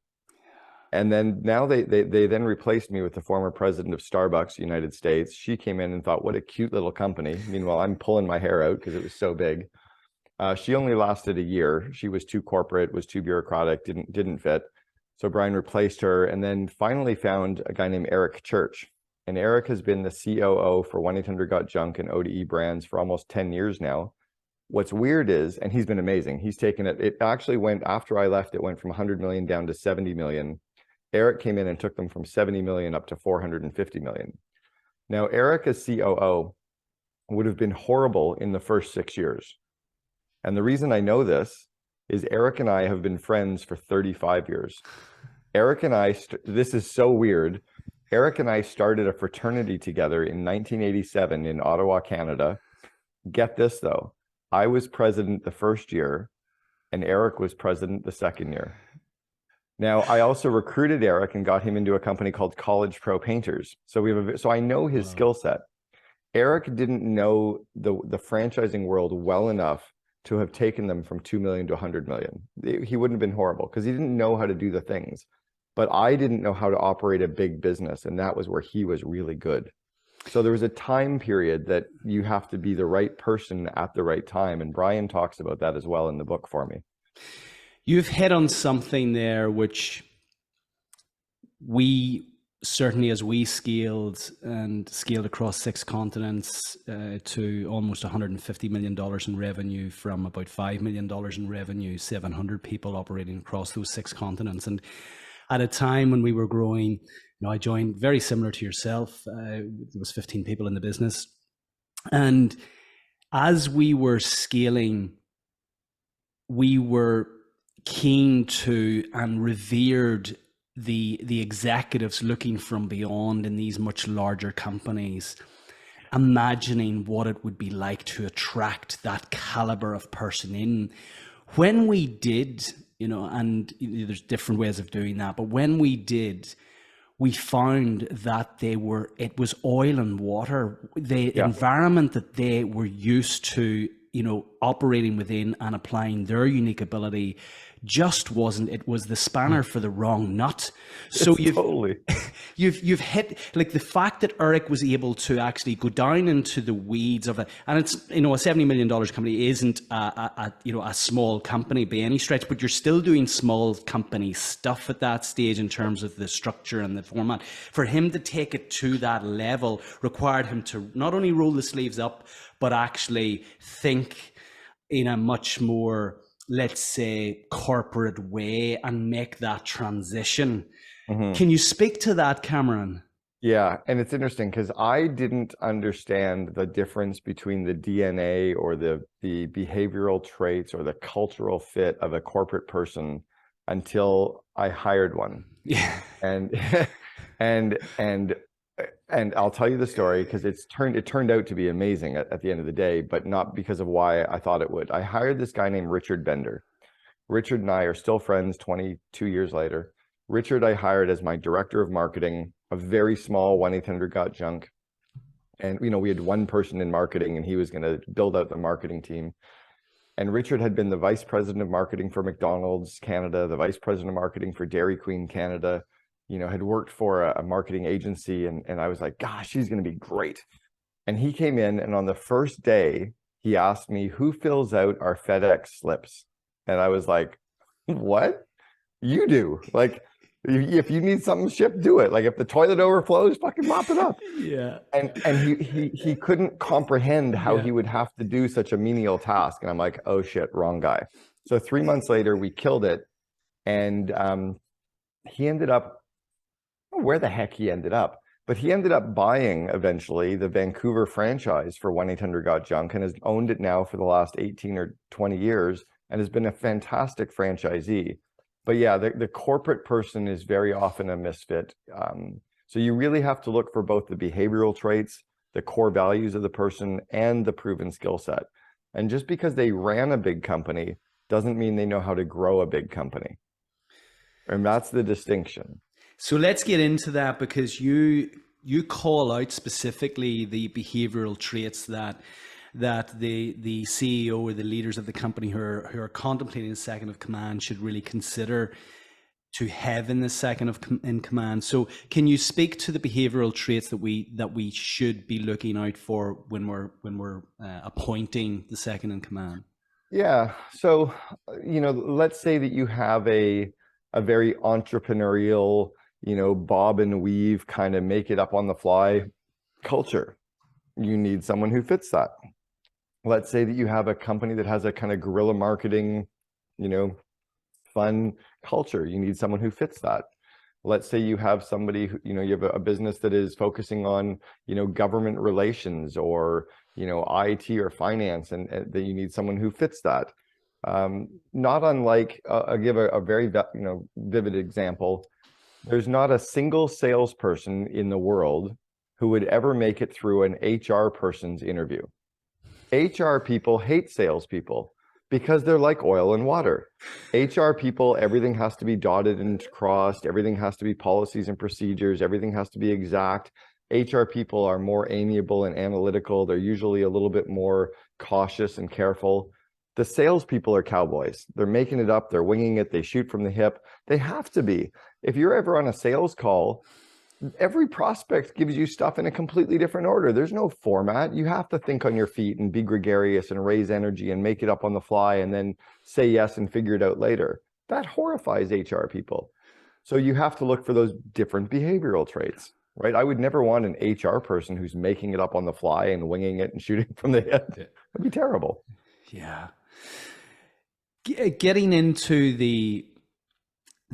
B: And then now they then replaced me with the former president of Starbucks, United States. She came in and thought, what a cute little company. Meanwhile, I'm pulling my hair out because it was so big. She only lasted a year. She was too corporate, was too bureaucratic, didn't fit. So Brian replaced her, and then finally found a guy named Eric Church, And Eric has been the COO for 1-800-GOT-JUNK and ODE brands for almost 10 years now. What's weird is, and he's been amazing, he's taken it actually went, after I left, it went from 100 million down to 70 million. Eric came in and took them from 70 million up to 450 million. Now, Eric as COO would have been horrible in the first 6 years. And the reason I know this is Eric and I have been friends for 35 years. Eric and I, this is so weird. Eric and I started a fraternity together in 1987 in Ottawa, Canada. Get this though, I was president the first year and Eric was president the second year. Now, I also recruited Eric and got him into a company called College Pro Painters. So I know his skill set. Eric didn't know the franchising world well enough to have taken them from 2 million to 100 million. He wouldn't have been horrible because he didn't know how to do the things. But I didn't know how to operate a big business, and that was where he was really good. So there was a time period that you have to be the right person at the right time. And Brian talks about that as well in the book for me.
A: You've hit on something there, which we certainly, as we scaled across 6 continents to almost $150 million in revenue from about $5 million in revenue, 700 people operating across those 6 continents. And at a time when we were growing, I joined very similar to yourself. There was 15 people in the business. And as we were scaling, we were keen to and revered the executives looking from beyond in these much larger companies, imagining what it would be like to attract that caliber of person in. When we did, and there's different ways of doing that, but when we did, we found that it was oil and water. The environment that they were used to, operating within and applying their unique ability just wasn't. It was the spanner for the wrong nut. So you've hit, like, the fact that Eric was able to actually go down into the weeds of it, and it's, a $70 million company isn't a small company by any stretch, but you're still doing small company stuff at that stage in terms of the structure and the format. For him to take it to that level required him to not only roll the sleeves up, but actually think in a much more, let's say, corporate way and make that transition. Mm-hmm. Can you speak to that, Cameron?
B: Yeah, and it's interesting because I didn't understand the difference between the DNA or the behavioral traits or the cultural fit of a corporate person until I hired one.
A: Yeah.
B: And I'll tell you the story because it turned out to be amazing at the end of the day, but not because of why I thought it would. I hired this guy named Richard Bender. Richard and I are still friends 22 years later. Richard I hired as my director of marketing, a very small 1-800-GOT-JUNK. And, we had one person in marketing and he was going to build out the marketing team. And Richard had been the vice president of marketing for McDonald's Canada, the vice president of marketing for Dairy Queen Canada, had worked for a marketing agency. And I was like, gosh, he's going to be great. And he came in, and on the first day, he asked me, who fills out our FedEx slips? And I was like, what? You do. Like, if you need something shipped, do it. Like, if the toilet overflows, fucking mop it up.
A: Yeah.
B: And he couldn't comprehend how he would have to do such a menial task. And I'm like, oh shit, wrong guy. So 3 months later, we killed it. And he ended up, where the heck he ended up, but he ended up buying eventually the Vancouver franchise for 1-800-GOT-JUNK and has owned it now for the last 18 or 20 years and has been a fantastic franchisee. But yeah, the corporate person is very often a misfit. So you really have to look for both the behavioral traits, the core values of the person, and the proven skill set. And just because they ran a big company doesn't mean they know how to grow a big company. And that's the distinction.
A: So let's get into that, because you call out specifically the behavioral traits that the CEO or the leaders of the company who are contemplating a second of command should really consider to have in the second in command. So can you speak to the behavioral traits that we should be looking out for when we're appointing the second in command?
B: Yeah. So, let's say that you have a very entrepreneurial, bob and weave, kind of make it up on the fly culture. You need someone who fits that. Let's say that you have a company that has a kind of guerrilla marketing, fun culture. You need someone who fits that. Let's say you have somebody who, you have a business that is focusing on, government relations or, IT or finance, and that you need someone who fits that. Not unlike, I'll give a very, vivid example. There's not a single salesperson in the world who would ever make it through an HR person's interview. HR people hate salespeople because they're like oil and water. HR people, everything has to be dotted and crossed. Everything has to be policies and procedures. Everything has to be exact. HR people are more amiable and analytical. They're usually a little bit more cautious and careful. The salespeople are cowboys. They're making it up. They're winging it. They shoot from the hip. They have to be. If you're ever on a sales call, every prospect gives you stuff in a completely different order. There's no format. You have to think on your feet and be gregarious and raise energy and make it up on the fly and then say yes and figure it out later. That horrifies HR people. So you have to look for those different behavioral traits, right? I would never want an HR person who's making it up on the fly and winging it and shooting from the hip. That'd be terrible.
A: Yeah. Getting into the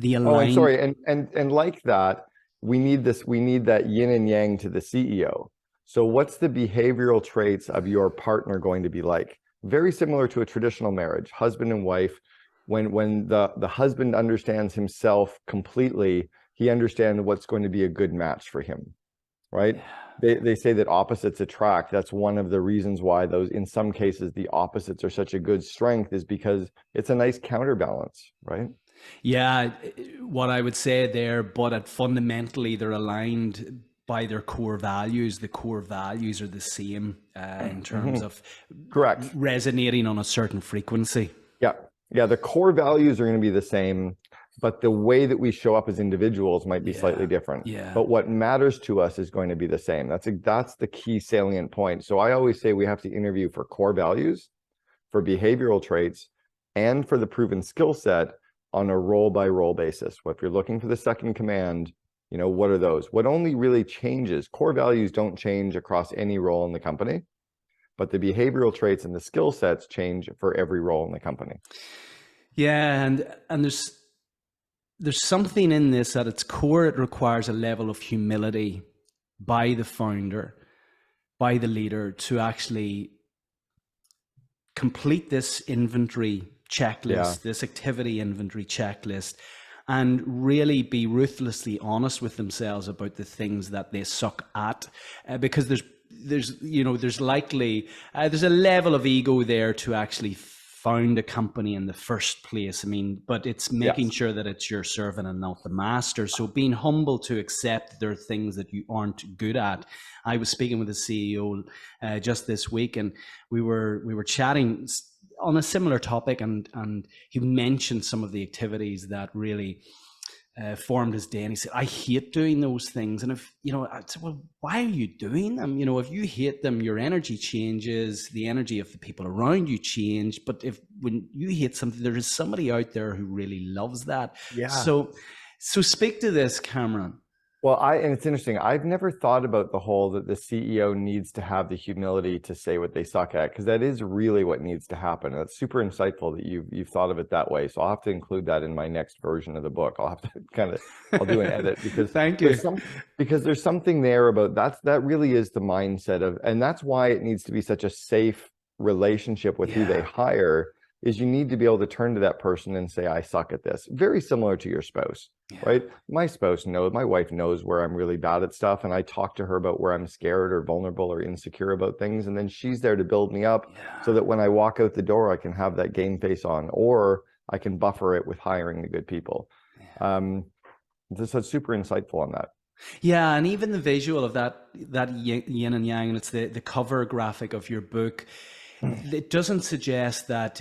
A: alignment.
B: Oh, I'm sorry. And like that, we need that yin and yang to the CEO. So what's the behavioral traits of your partner going to be like? Very similar to a traditional marriage, husband and wife. When the husband understands himself completely, he understands what's going to be a good match for him, right? Yeah. They say that opposites attract. That's one of the reasons why in some cases, the opposites are such a good strength, is because it's a nice counterbalance, right?
A: Yeah, what I would say there, but fundamentally they're aligned by their core values. The core values are the same in terms of
B: correct
A: resonating on a certain frequency.
B: Yeah, the core values are going to be the same, but the way that we show up as individuals might be slightly different.
A: Yeah.
B: But what matters to us is going to be the same. That's the key salient point. So I always say we have to interview for core values, for behavioral traits, and for the proven skill set on a role by role basis. Well, if you're looking for the second command, what are those? What only really changes, core values don't change across any role in the company, but the behavioral traits and the skill sets change for every role in the company.
A: Yeah, and there's something in this at its core. It requires a level of humility by the founder, by the leader, to actually complete this inventory checklist, this activity inventory checklist, and really be ruthlessly honest with themselves about the things that they suck at, because there's likely there's a level of ego there to actually found a company in the first place. I mean, but it's making sure that it's your servant and not the master. So being humble to accept there are things that you aren't good at. I was speaking with the CEO just this week, and we were chatting on a similar topic, and he mentioned some of the activities that really formed his day, and he said, I hate doing those things. And if I said, well, why are you doing them? If you hate them, your energy changes, the energy of the people around you change. But when you hate something, there is somebody out there who really loves that. So speak to this, Cameron.
B: Well, and it's interesting. I've never thought about the whole that the CEO needs to have the humility to say what they suck at, because that is really what needs to happen. That's super insightful that you've thought of it that way. So I'll have to include that in my next version of the book. I'll have to I'll do an edit because
A: thank you.
B: Because there's something there about that really is the mindset of, and that's why it needs to be such a safe relationship with who they hire. Is you need to be able to turn to that person and say, I suck at this. Very similar to your spouse, right? My spouse knows, my wife knows where I'm really bad at stuff. And I talk to her about where I'm scared or vulnerable or insecure about things. And then she's there to build me up so that when I walk out the door, I can have that game face on, or I can buffer it with hiring the good people. So it's super insightful on that.
A: Yeah, and even the visual of that yin and yang, and it's the cover graphic of your book. It doesn't suggest that,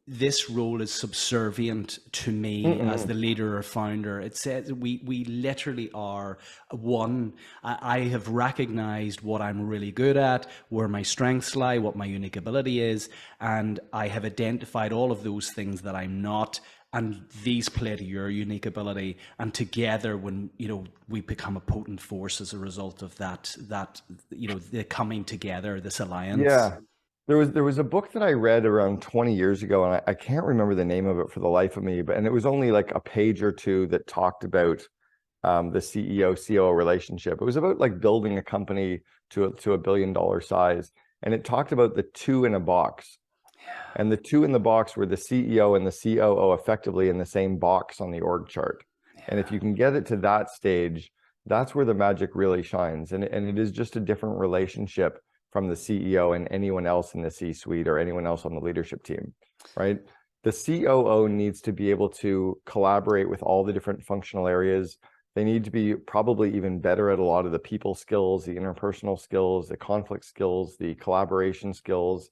A: this role is subservient to me as the leader or founder. It says we literally are one. I have recognized what I'm really good at, where my strengths lie, what my unique ability is, and I have identified all of those things that I'm not. and these play to your unique ability, and together, when we become a potent force as a result of that the coming together, this alliance.
B: Yeah. There was a book that I read around 20 years ago, and I can't remember the name of it for the life of me, and it was only like a page or two that talked about the CEO COO relationship. It was about like building a company to a $1 billion size, and it talked about the two in a box. And the two in the box were the CEO and the COO effectively in the same box on the org chart. And if you can get it to that stage, that's where the magic really shines. And it is just a different relationship from the CEO and anyone else in the C-suite or anyone else on the leadership team, right? The COO needs to be able to collaborate with all the different functional areas. They need to be probably even better at a lot of the people skills, the interpersonal skills, the conflict skills, the collaboration skills.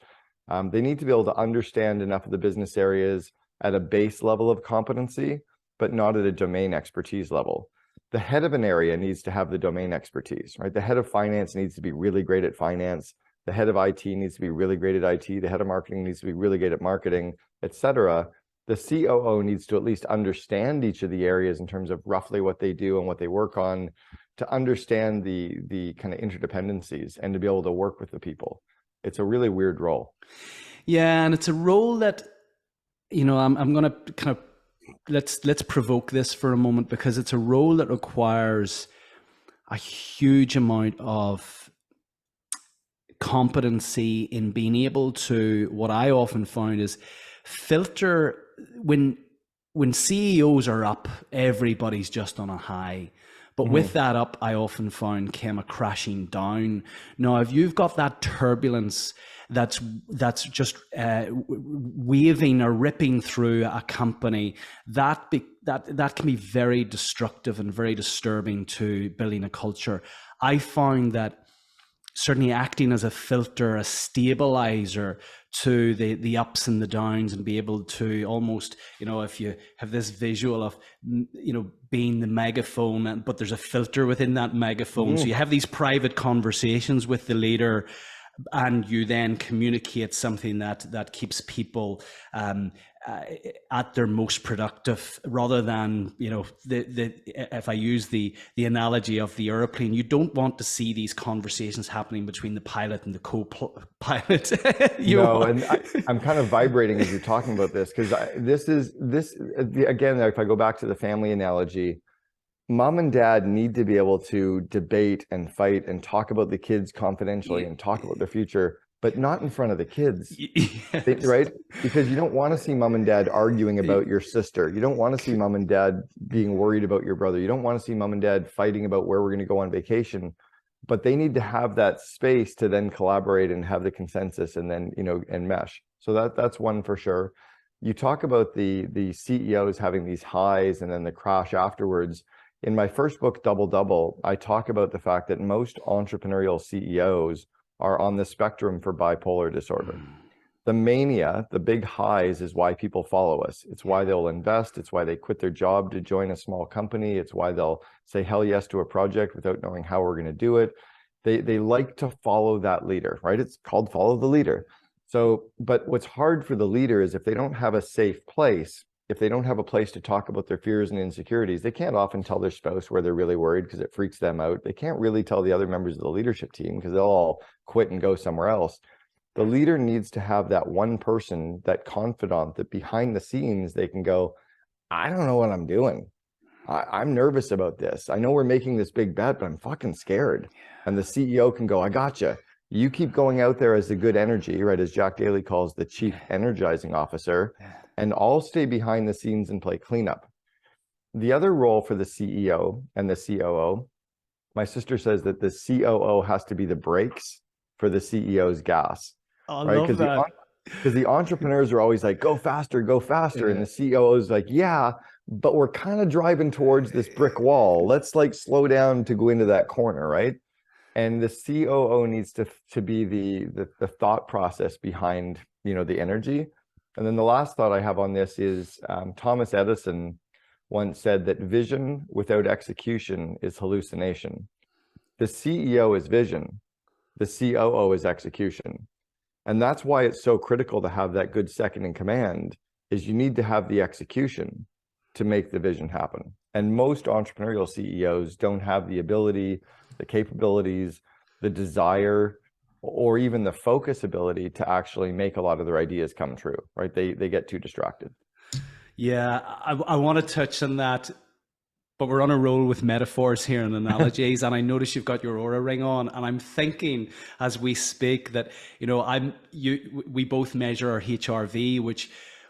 B: They need to be able to understand enough of the business areas at a base level of competency, but not at a domain expertise level. The head of an area needs to have the domain expertise, right? The head of finance needs to be really great at finance. The head of IT needs to be really great at IT. The head of marketing needs to be really great at marketing, etc. The COO needs to at least understand each of the areas in terms of roughly what they do and what they work on, to understand the kind of interdependencies and to be able to work with the people. It's a really weird role.
A: Yeah, and it's a role that, I'm going to kind of let's provoke this for a moment, because it's a role that requires a huge amount of competency in being able to, what I often found is, filter when CEOs are up, everybody's just on a high. But with that up, I often found came a crashing down. Now, if you've got that turbulence that's just waving or ripping through a company, that can be very destructive and very disturbing to building a culture. I found that certainly acting as a filter, a stabilizer to the ups and the downs, and be able to almost, if you have this visual of, being the megaphone, but there's a filter within that megaphone. So you have these private conversations with the leader, and you then communicate something that keeps people at their most productive, rather than, if I use the analogy of the airplane, you don't want to see these conversations happening between the pilot and the co-pilot.
B: And I'm kind of vibrating as you're talking about this, because again, if I go back to the family analogy, mom and dad need to be able to debate and fight and talk about the kids confidentially and talk about their future, but not in front of the kids. Yes. Right? Because you don't want to see mom and dad arguing about your sister. You don't want to see mom and dad being worried about your brother. You don't want to see mom and dad fighting about where we're going to go on vacation. But they need to have that space to then collaborate and have the consensus, and then, and mesh. So that's one for sure. You talk about the CEOs having these highs and then the crash afterwards. In my first book, Double Double, I talk about the fact that most entrepreneurial CEOs are on the spectrum for bipolar disorder. The mania, the big highs, is why people follow us. It's why they'll invest. It's why they quit their job to join a small company. It's why they'll say hell yes to a project without knowing how we're going to do it. They like to follow that leader, right? It's called follow the leader. So, but what's hard for the leader is if they don't have a safe place, if they don't have a place to talk about their fears and insecurities, they can't often tell their spouse where they're really worried because it freaks them out. They can't really tell the other members of the leadership team because they'll all quit and go somewhere else. The leader needs to have that one person, that confidant, that behind the scenes they can go, I don't know what I'm doing. I'm nervous about this. I know we're making this big bet, but I'm fucking scared. And the CEO can go, I gotcha. You keep going out there as the good energy, right? As Jack Daly calls the chief energizing officer, and I'll stay behind the scenes and play cleanup. The other role for the CEO and the COO, my sister says that the COO has to be the brakes for the CEO's gas.
A: I love that.
B: Because the entrepreneurs are always like, go faster. And the CEO is like, yeah, but we're kind of driving towards this brick wall. Let's like slow down to go into that corner, right? And the COO needs to be the thought process behind, the energy. And then the last thought I have on this is Thomas Edison once said that vision without execution is hallucination. The CEO is vision. The COO is execution. And that's why it's so critical to have that good second in command, is you need to have the execution to make the vision happen. And most entrepreneurial CEOs don't have the ability, the capabilities, the desire, or even the focus ability to actually make a lot of their ideas come true, right? They get too distracted.
A: Yeah, I want to touch on that, but we're on a roll with metaphors here and analogies. And I notice you've got your Aura ring on, and I'm thinking as we speak that, you know, we both measure our HRV,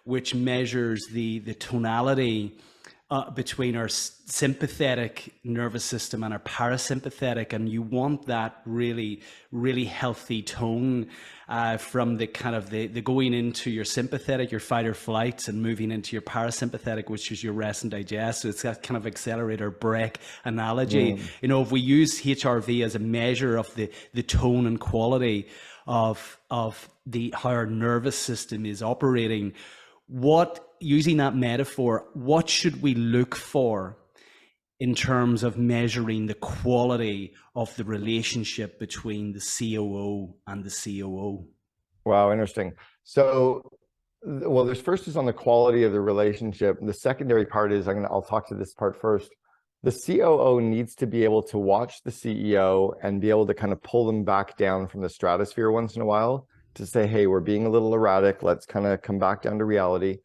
A: which measures the tonality between our sympathetic nervous system and our parasympathetic, and you want that really, really healthy tone from the kind of the going into your sympathetic, your fight or flight, and moving into your parasympathetic, which is your rest and digest. So it's that kind of accelerator brake analogy. You know, if we use HRV as a measure of the tone and quality of how our nervous system is operating, using that metaphor, what should we look for in terms of measuring the quality of the relationship between the COO and the COO?
B: Wow, interesting. So, well, there's first is on the quality of the relationship. The secondary part is, I'll talk to this part first. The COO needs to be able to watch the CEO and be able to kind of pull them back down from the stratosphere once in a while to say, hey, we're being a little erratic. Let's kind of come back down to reality.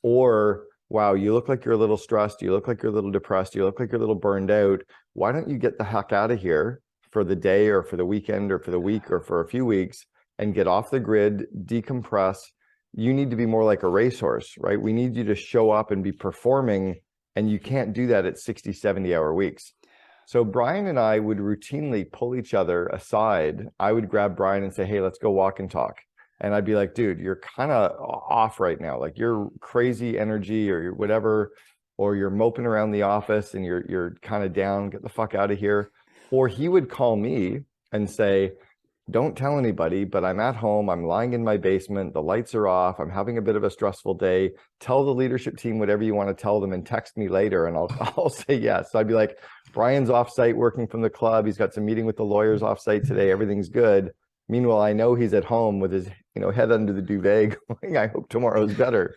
B: Or, wow, you look like you're a little stressed. You look like you're a little depressed. You look like you're a little burned out. Why don't you get the heck out of here for the day or for the weekend or for the week or for a few weeks and get off the grid, decompress? You need to be more like a racehorse, right? We need you to show up and be performing, and you can't do that at 60, 70-hour weeks. So Brian and I would routinely pull each other aside. I would grab Brian and say, hey, let's go walk and talk. And I'd be like, dude, you're kind of off right now. Like, you're crazy energy or you're whatever, or you're moping around the office and you're kind of down, get the fuck out of here. Or he would call me and say, don't tell anybody, but I'm at home. I'm lying in my basement. The lights are off. I'm having a bit of a stressful day. Tell the leadership team whatever you want to tell them and text me later. And I'll say yes. So I'd be like, Brian's offsite working from the club. He's got some meeting with the lawyers offsite today. Everything's good. Meanwhile, I know he's at home with his, head under the duvet going, I hope tomorrow's better.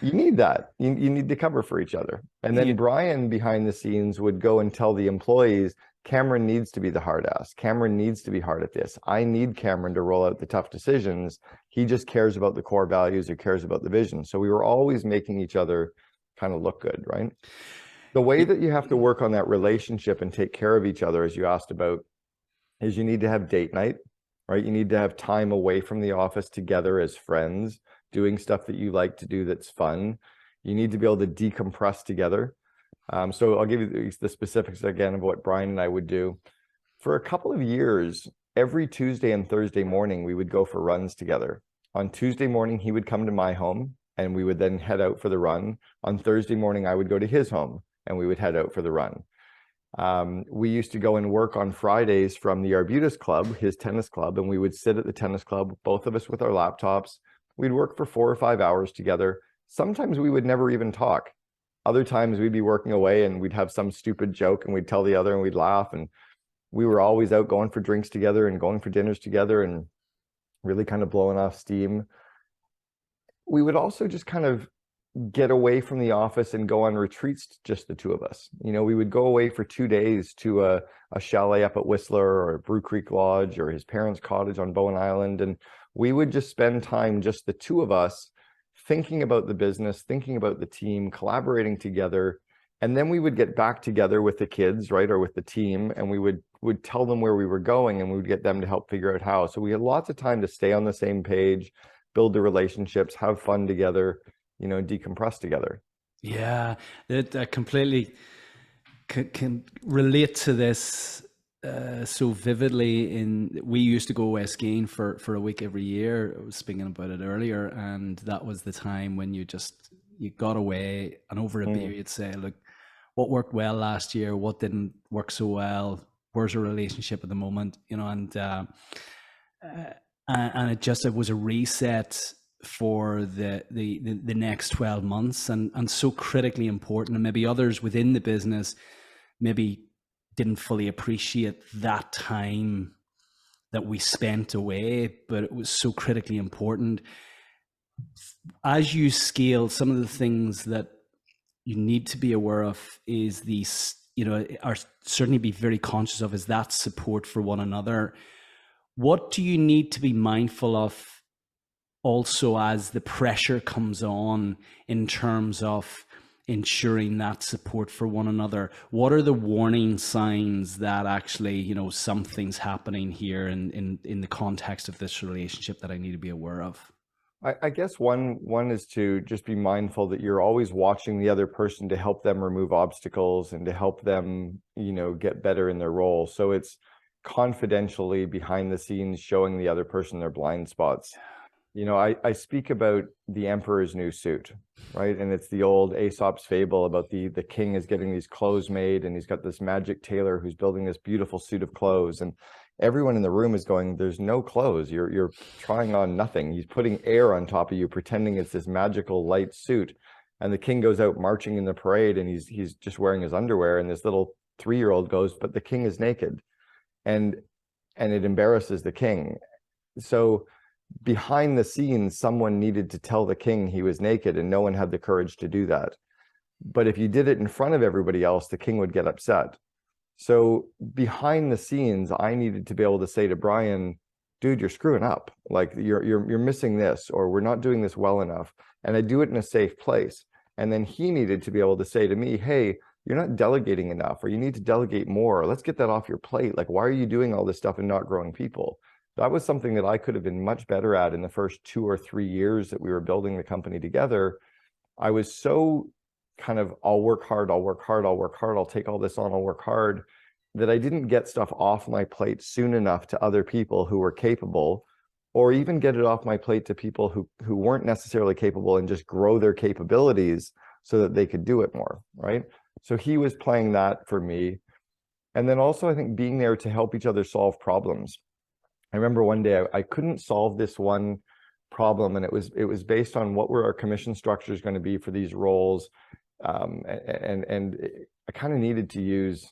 B: You need that. You need to cover for each other. And then Brian behind the scenes would go and tell the employees, Cameron needs to be the hard ass. Cameron needs to be hard at this. I need Cameron to roll out the tough decisions. He just cares about the core values or cares about the vision. So we were always making each other kind of look good, right? The way that you have to work on that relationship and take care of each other, as you asked about, is you need to have date night, right? You need to have time away from the office together as friends, doing stuff that you like to do that's fun. You need to be able to decompress together. So I'll give you the specifics again of what Brian and I would do. For a couple of years, every Tuesday and Thursday morning, we would go for runs together. On Tuesday morning, he would come to my home and we would then head out for the run. On Thursday morning, I would go to his home and we would head out for the run. We used to go and work on Fridays from the Arbutus Club, his tennis club, and we would sit at the tennis club, both of us with our laptops. We'd work for 4 or 5 hours together. Sometimes we would never even talk. Other times we'd be working away and we'd have some stupid joke and we'd tell the other and we'd laugh. And we were always out going for drinks together and going for dinners together and really kind of blowing off steam. We would also just kind of get away from the office and go on retreats, just the two of us. We would go away for 2 days to a chalet up at Whistler or Brew Creek Lodge or his parents' cottage on Bowen Island. And we would just spend time, just the two of us, thinking about the business, thinking about the team, collaborating together. And then we would get back together with the kids, right, or with the team, and we would tell them where we were going and we would get them to help figure out how. So we had lots of time to stay on the same page, build the relationships, have fun together, decompress together.
A: Yeah, I completely can relate to this so vividly. We used to go away skiing for a week every year. I was speaking about it earlier, and that was the time when you got away and over a beer you'd say, look, what worked well last year, what didn't work so well, where's our relationship at the moment, and it was a reset for the next 12 months and so critically important. And maybe others within the business maybe didn't fully appreciate that time that we spent away, but it was so critically important. as you scale, some of the things that you need to be aware of is these, are certainly be very conscious of is that support for one another. What do you need to be mindful of also as the pressure comes on in terms of ensuring that support for one another? What are the warning signs that actually, something's happening here in the context of this relationship that I need to be aware of?
B: I guess one is to just be mindful that you're always watching the other person to help them remove obstacles and to help them, get better in their role. So it's confidentially behind the scenes showing the other person their blind spots. I speak about the emperor's new suit, right? And it's the old Aesop's fable about the king is getting these clothes made, and he's got this magic tailor who's building this beautiful suit of clothes, and everyone in the room is going, there's no clothes. You're trying on nothing. He's putting air on top of you, pretending it's this magical light suit. And the king goes out marching in the parade, and he's just wearing his underwear, and this little 3-year-old goes, but the king is naked. And it embarrasses the king. So behind the scenes, someone needed to tell the king he was naked, and no one had the courage to do that. But if you did it in front of everybody else, the king would get upset. So behind the scenes, I needed to be able to say to Brian, dude, you're screwing up. Like you're missing this, or we're not doing this well enough. And I do it in a safe place. And then he needed to be able to say to me, hey, you're not delegating enough, or you need to delegate more. Let's get that off your plate. Like, why are you doing all this stuff and not growing people? That was something that I could have been much better at in the first 2 or 3 years that we were building the company together. I was so kind of, I'll work hard, I'll take all this on, I'll work hard, that I didn't get stuff off my plate soon enough to other people who were capable, or even get it off my plate to people who weren't necessarily capable, and just grow their capabilities so that they could do it more, right? So he was playing that for me. And then also, I think, being there to help each other solve problems. I remember one day I couldn't solve this one problem, and it was based on what were our commission structures going to be for these roles. And I kind of needed to use,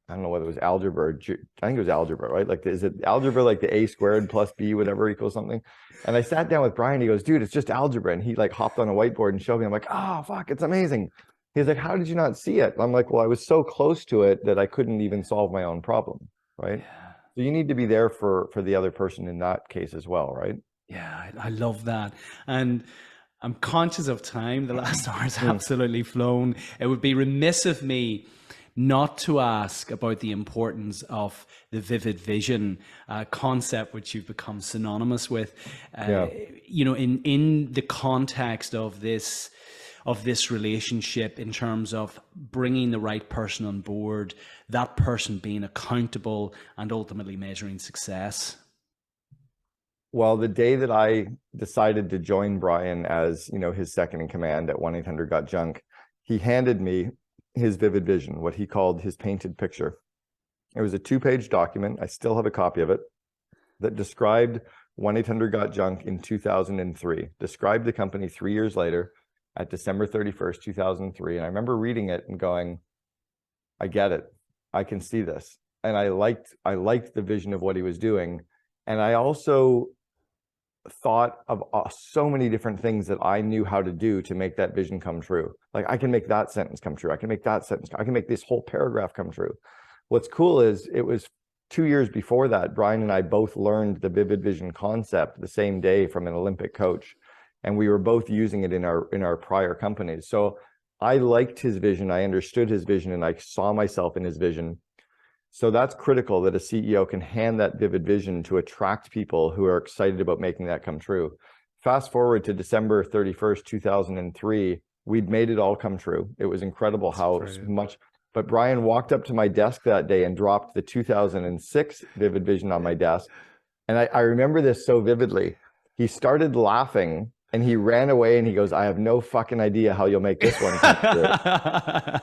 B: I don't know whether it was algebra, I think it was algebra, right? Like, is it algebra, like the a squared plus b whatever equals something? And I sat down with Brian, he goes, dude, it's just algebra. And he like hopped on a whiteboard and showed me. I'm like, oh, fuck, it's amazing. He's like, how did you not see it? I'm like, well, I was so close to it that I couldn't even solve my own problem, right? So you need to be there for the other person in that case as well, right?
A: Yeah, I love that. And I'm conscious of time. The last hour has absolutely flown. It would be remiss of me not to ask about the importance of the vivid vision concept, which you've become synonymous with. In the context of this relationship, in terms of bringing the right person on board, that person being accountable, and ultimately measuring success.
B: Well, the day that I decided to join Brian as, his second in command at 1-800-GOT-JUNK, he handed me his vivid vision, what he called his painted picture. It was a 2-page document. I still have a copy of it, that described 1-800-GOT-JUNK in 2003, described the company 3 years later at December 31st, 2003. And I remember reading it and going, I get it. I can see this. And I liked the vision of what he was doing. And I also thought of so many different things that I knew how to do to make that vision come true. Like, I can make that sentence come true. I can make that sentence. I can make this whole paragraph come true. What's cool is it was 2 years before that, Brian and I both learned the vivid vision concept the same day from an Olympic coach. And we were both using it in our prior companies. So I liked his vision. I understood his vision, and I saw myself in his vision. So that's critical, that a CEO can hand that vivid vision to attract people who are excited about making that come true. Fast forward to December 31st, 2003, we'd made it all come true. It was incredible how much, but Brian walked up to my desk that day and dropped the 2006 vivid vision on my desk. And I remember this so vividly. He started laughing and he ran away and he goes, I have no fucking idea how you'll make this one come true.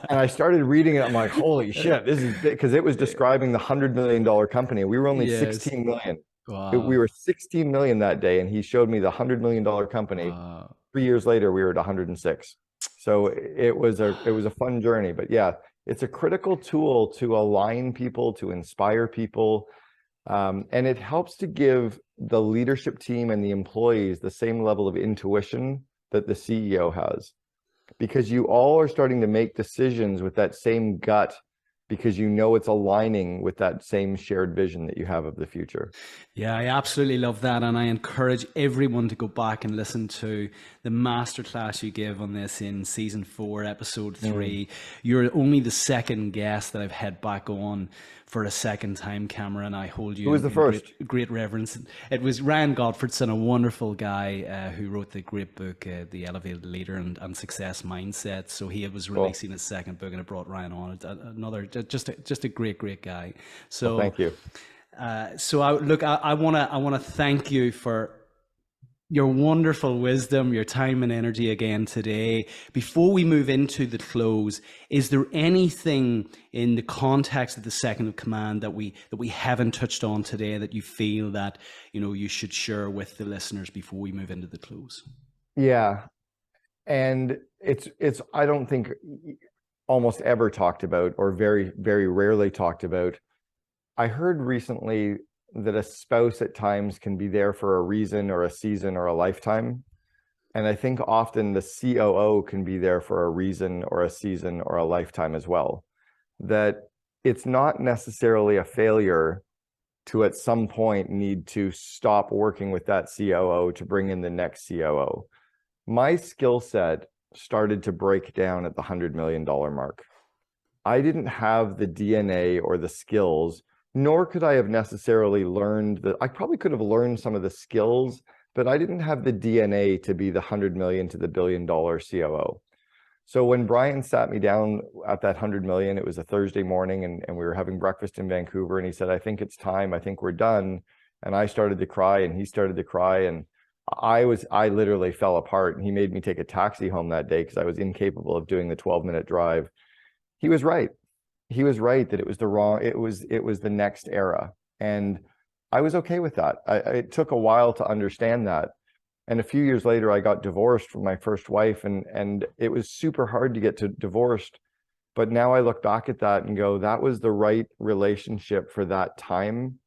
B: And I started reading it. I'm like, holy shit, this is big, because it was describing the $100 million company. We were only 16 million.
A: Wow.
B: We were 16 million that day. And he showed me the $100 million company. Wow. 3 years later, we were at 106. So it was a fun journey. But yeah, it's a critical tool to align people, to inspire people. And it helps to give the leadership team and the employees the same level of intuition that the CEO has, because you all are starting to make decisions with that same gut, because you know it's aligning with that same shared vision that you have of the future.
A: Yeah, I absolutely love that. And I encourage everyone to go back and listen to the masterclass you gave on this in season 4, episode 3. You're only the second guest that I've had back on for a second time, Cameron. I hold you
B: Who was the first?
A: Great reverence. It was Ryan Gottfredson, a wonderful guy who wrote the great book, The Elevated Leader and Success Mindset. So he was releasing his second book, and it brought Ryan on. Another, just a great guy. So
B: thank you.
A: So I want to thank you for your wonderful wisdom, your time and energy again today. Before we move into the close, is there anything in the context of the second of command that we haven't touched on today that you feel that you should share with the listeners before we move into the close?
B: Yeah, and it's I don't think almost ever talked about, or very, very rarely talked about. I heard recently that a spouse at times can be there for a reason or a season or a lifetime. And I think often the COO can be there for a reason or a season or a lifetime as well. That it's not necessarily a failure to at some point need to stop working with that COO to bring in the next COO. My skill set started to break down at the $100 million mark. I didn't have the DNA or the skills, nor could I have necessarily learned I probably could have learned some of the skills, but I didn't have the DNA to be the 100 million to the $1 billion COO. So when Brian sat me down at that 100 million, it was a Thursday morning, and we were having breakfast in Vancouver, and he said, I think it's time. I think we're done. And I started to cry, and he started to cry, and I literally fell apart, and he made me take a taxi home that day because I was incapable of doing the 12-minute drive. He was right. He was right that it was the next era. And I was okay with that. It took a while to understand that. And a few years later, I got divorced from my first wife, and it was super hard to get divorced. But now I look back at that and go, that was the right relationship for that time.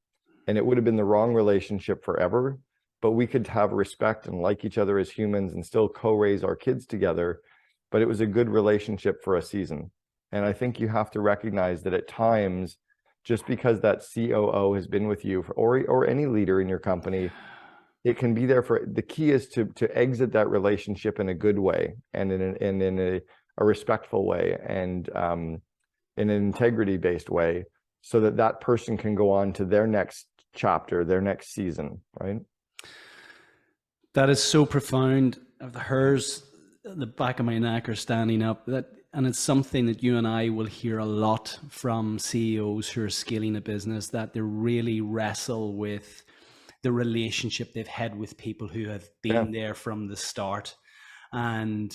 B: And it would have been the wrong relationship forever. But we could have respect and like each other as humans and still co-raise our kids together. But it was a good relationship for a season. And I think you have to recognize that at times, just because that COO has been with you or any leader in your company, it can be there for, the key is to exit that relationship in a good way, and in a respectful way, and in an integrity-based way, so that person can go on to their next chapter, their next season, right?
A: That is so profound. The hairs at the back of my neck are standing up. And it's something that you and I will hear a lot from CEOs who are scaling a business, that they really wrestle with the relationship they've had with people who have been there from the start, and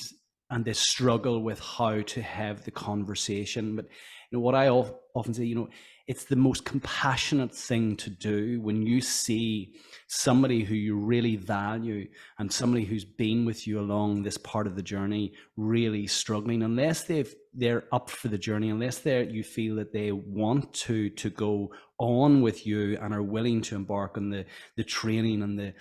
A: they struggle with how to have the conversation. But what I often say, it's the most compassionate thing to do when you see somebody who you really value and somebody who's been with you along this part of the journey really struggling, unless they're up for the journey, unless you feel that they want to go on with you and are willing to embark on the training and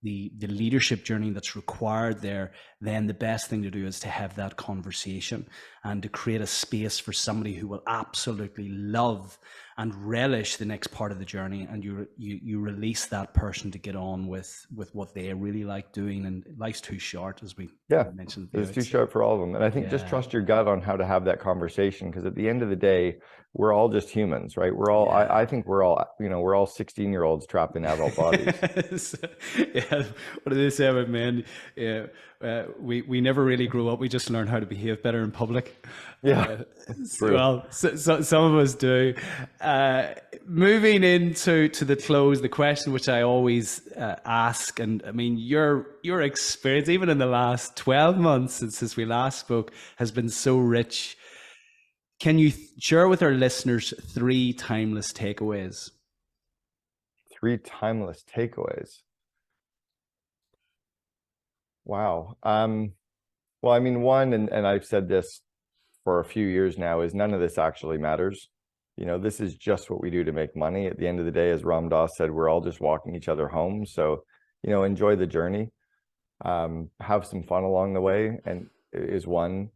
A: the leadership journey that's required there, then the best thing to do is to have that conversation and to create a space for somebody who will absolutely love and relish the next part of the journey, and you release that person to get on with what they really like doing. And life's too short, as we mentioned.
B: It's too short for all of them. And I think just trust your gut on how to have that conversation, because at the end of the day, we're all just humans, right? We're all, I think we're all 16-year-olds trapped in adult bodies.
A: What do they say about men? We never really grow up. We just learn how to behave better in public. Well, so some of us do. Moving into the close, the question which I always ask, and I mean, your experience, even in the last 12 months since we last spoke, has been so rich. Can you share with our listeners 3 timeless takeaways?
B: 3 timeless takeaways. Wow. Well, I mean, one, and I've said this for a few years now, is none of this actually matters. this is just what we do to make money. At the end of the day, as Ram Dass said, we're all just walking each other home. So, enjoy the journey, have some fun along the way, and is one.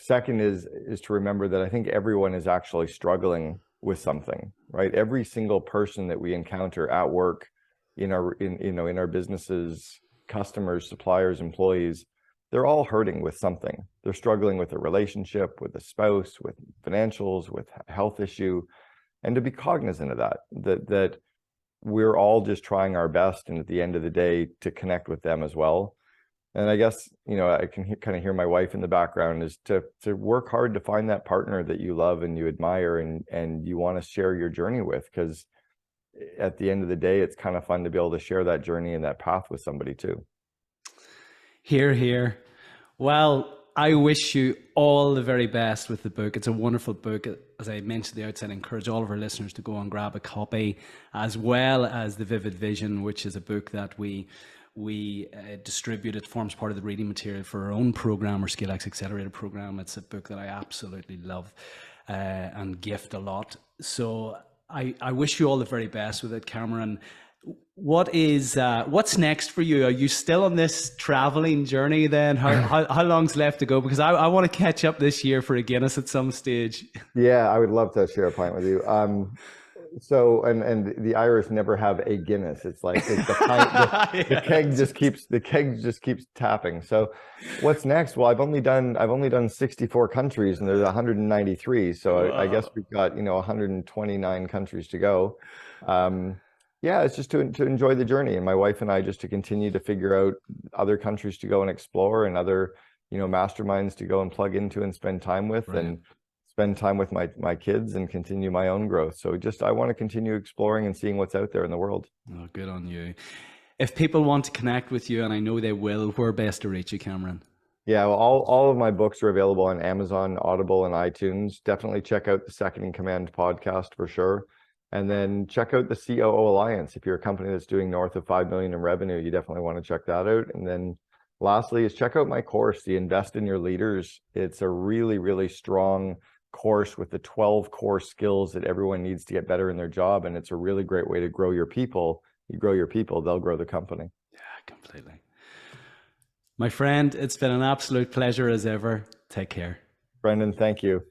B: Second is to remember that I think everyone is actually struggling with something, right? Every single person that we encounter at work, in our businesses, customers, suppliers, employees, they're all hurting with something. They're struggling with a relationship, with a spouse, with financials, with a health issue, and to be cognizant of that we're all just trying our best, and at the end of the day, to connect with them as well. And I guess, I can kind of hear my wife in the background, is to work hard to find that partner that you love and you admire and you want to share your journey with, because at the end of the day, it's kind of fun to be able to share that journey and that path with somebody too.
A: Hear, hear. Well, I wish you all the very best with the book. It's a wonderful book. As I mentioned at the outset, I encourage all of our listeners to go and grab a copy, as well as The Vivid Vision, which is a book that we distribute. It forms part of the reading material for our own program, our ScaleX Accelerator program. It's a book that I absolutely love and gift a lot. So I wish you all the very best with it, Cameron. What's next for you? Are you still on this traveling journey then? How long's left to go? Because I want to catch up this year for a Guinness at some stage.
B: Yeah, I would love to share a pint with you. So, and the Irish never have a Guinness. It's like the pint, the keg just keeps tapping. So what's next? Well, I've only done 64 countries, and there's 193. So I guess we've got 129 countries to go. Yeah, it's just to enjoy the journey, and my wife and I just to continue to figure out other countries to go and explore, and other masterminds to go and plug into and spend time with. Right. And spend time with my kids and continue my own growth. So I want to continue exploring and seeing what's out there in the world.
A: Oh, good on you. If people want to connect with you, and I know they will, where best to reach you, Cameron?
B: Yeah, well, all of my books are available on Amazon, Audible, and iTunes. Definitely check out the Second in Command podcast for sure. And then check out the COO Alliance. If you're a company that's doing north of 5 million in revenue, you definitely want to check that out. And then lastly is check out my course, the Invest in Your Leaders. It's a really, really strong course with the 12 core skills that everyone needs to get better in their job. And it's a really great way to grow your people. You grow your people, they'll grow the company.
A: Yeah, completely. My friend, it's been an absolute pleasure as ever. Take care.
B: Brendan, thank you.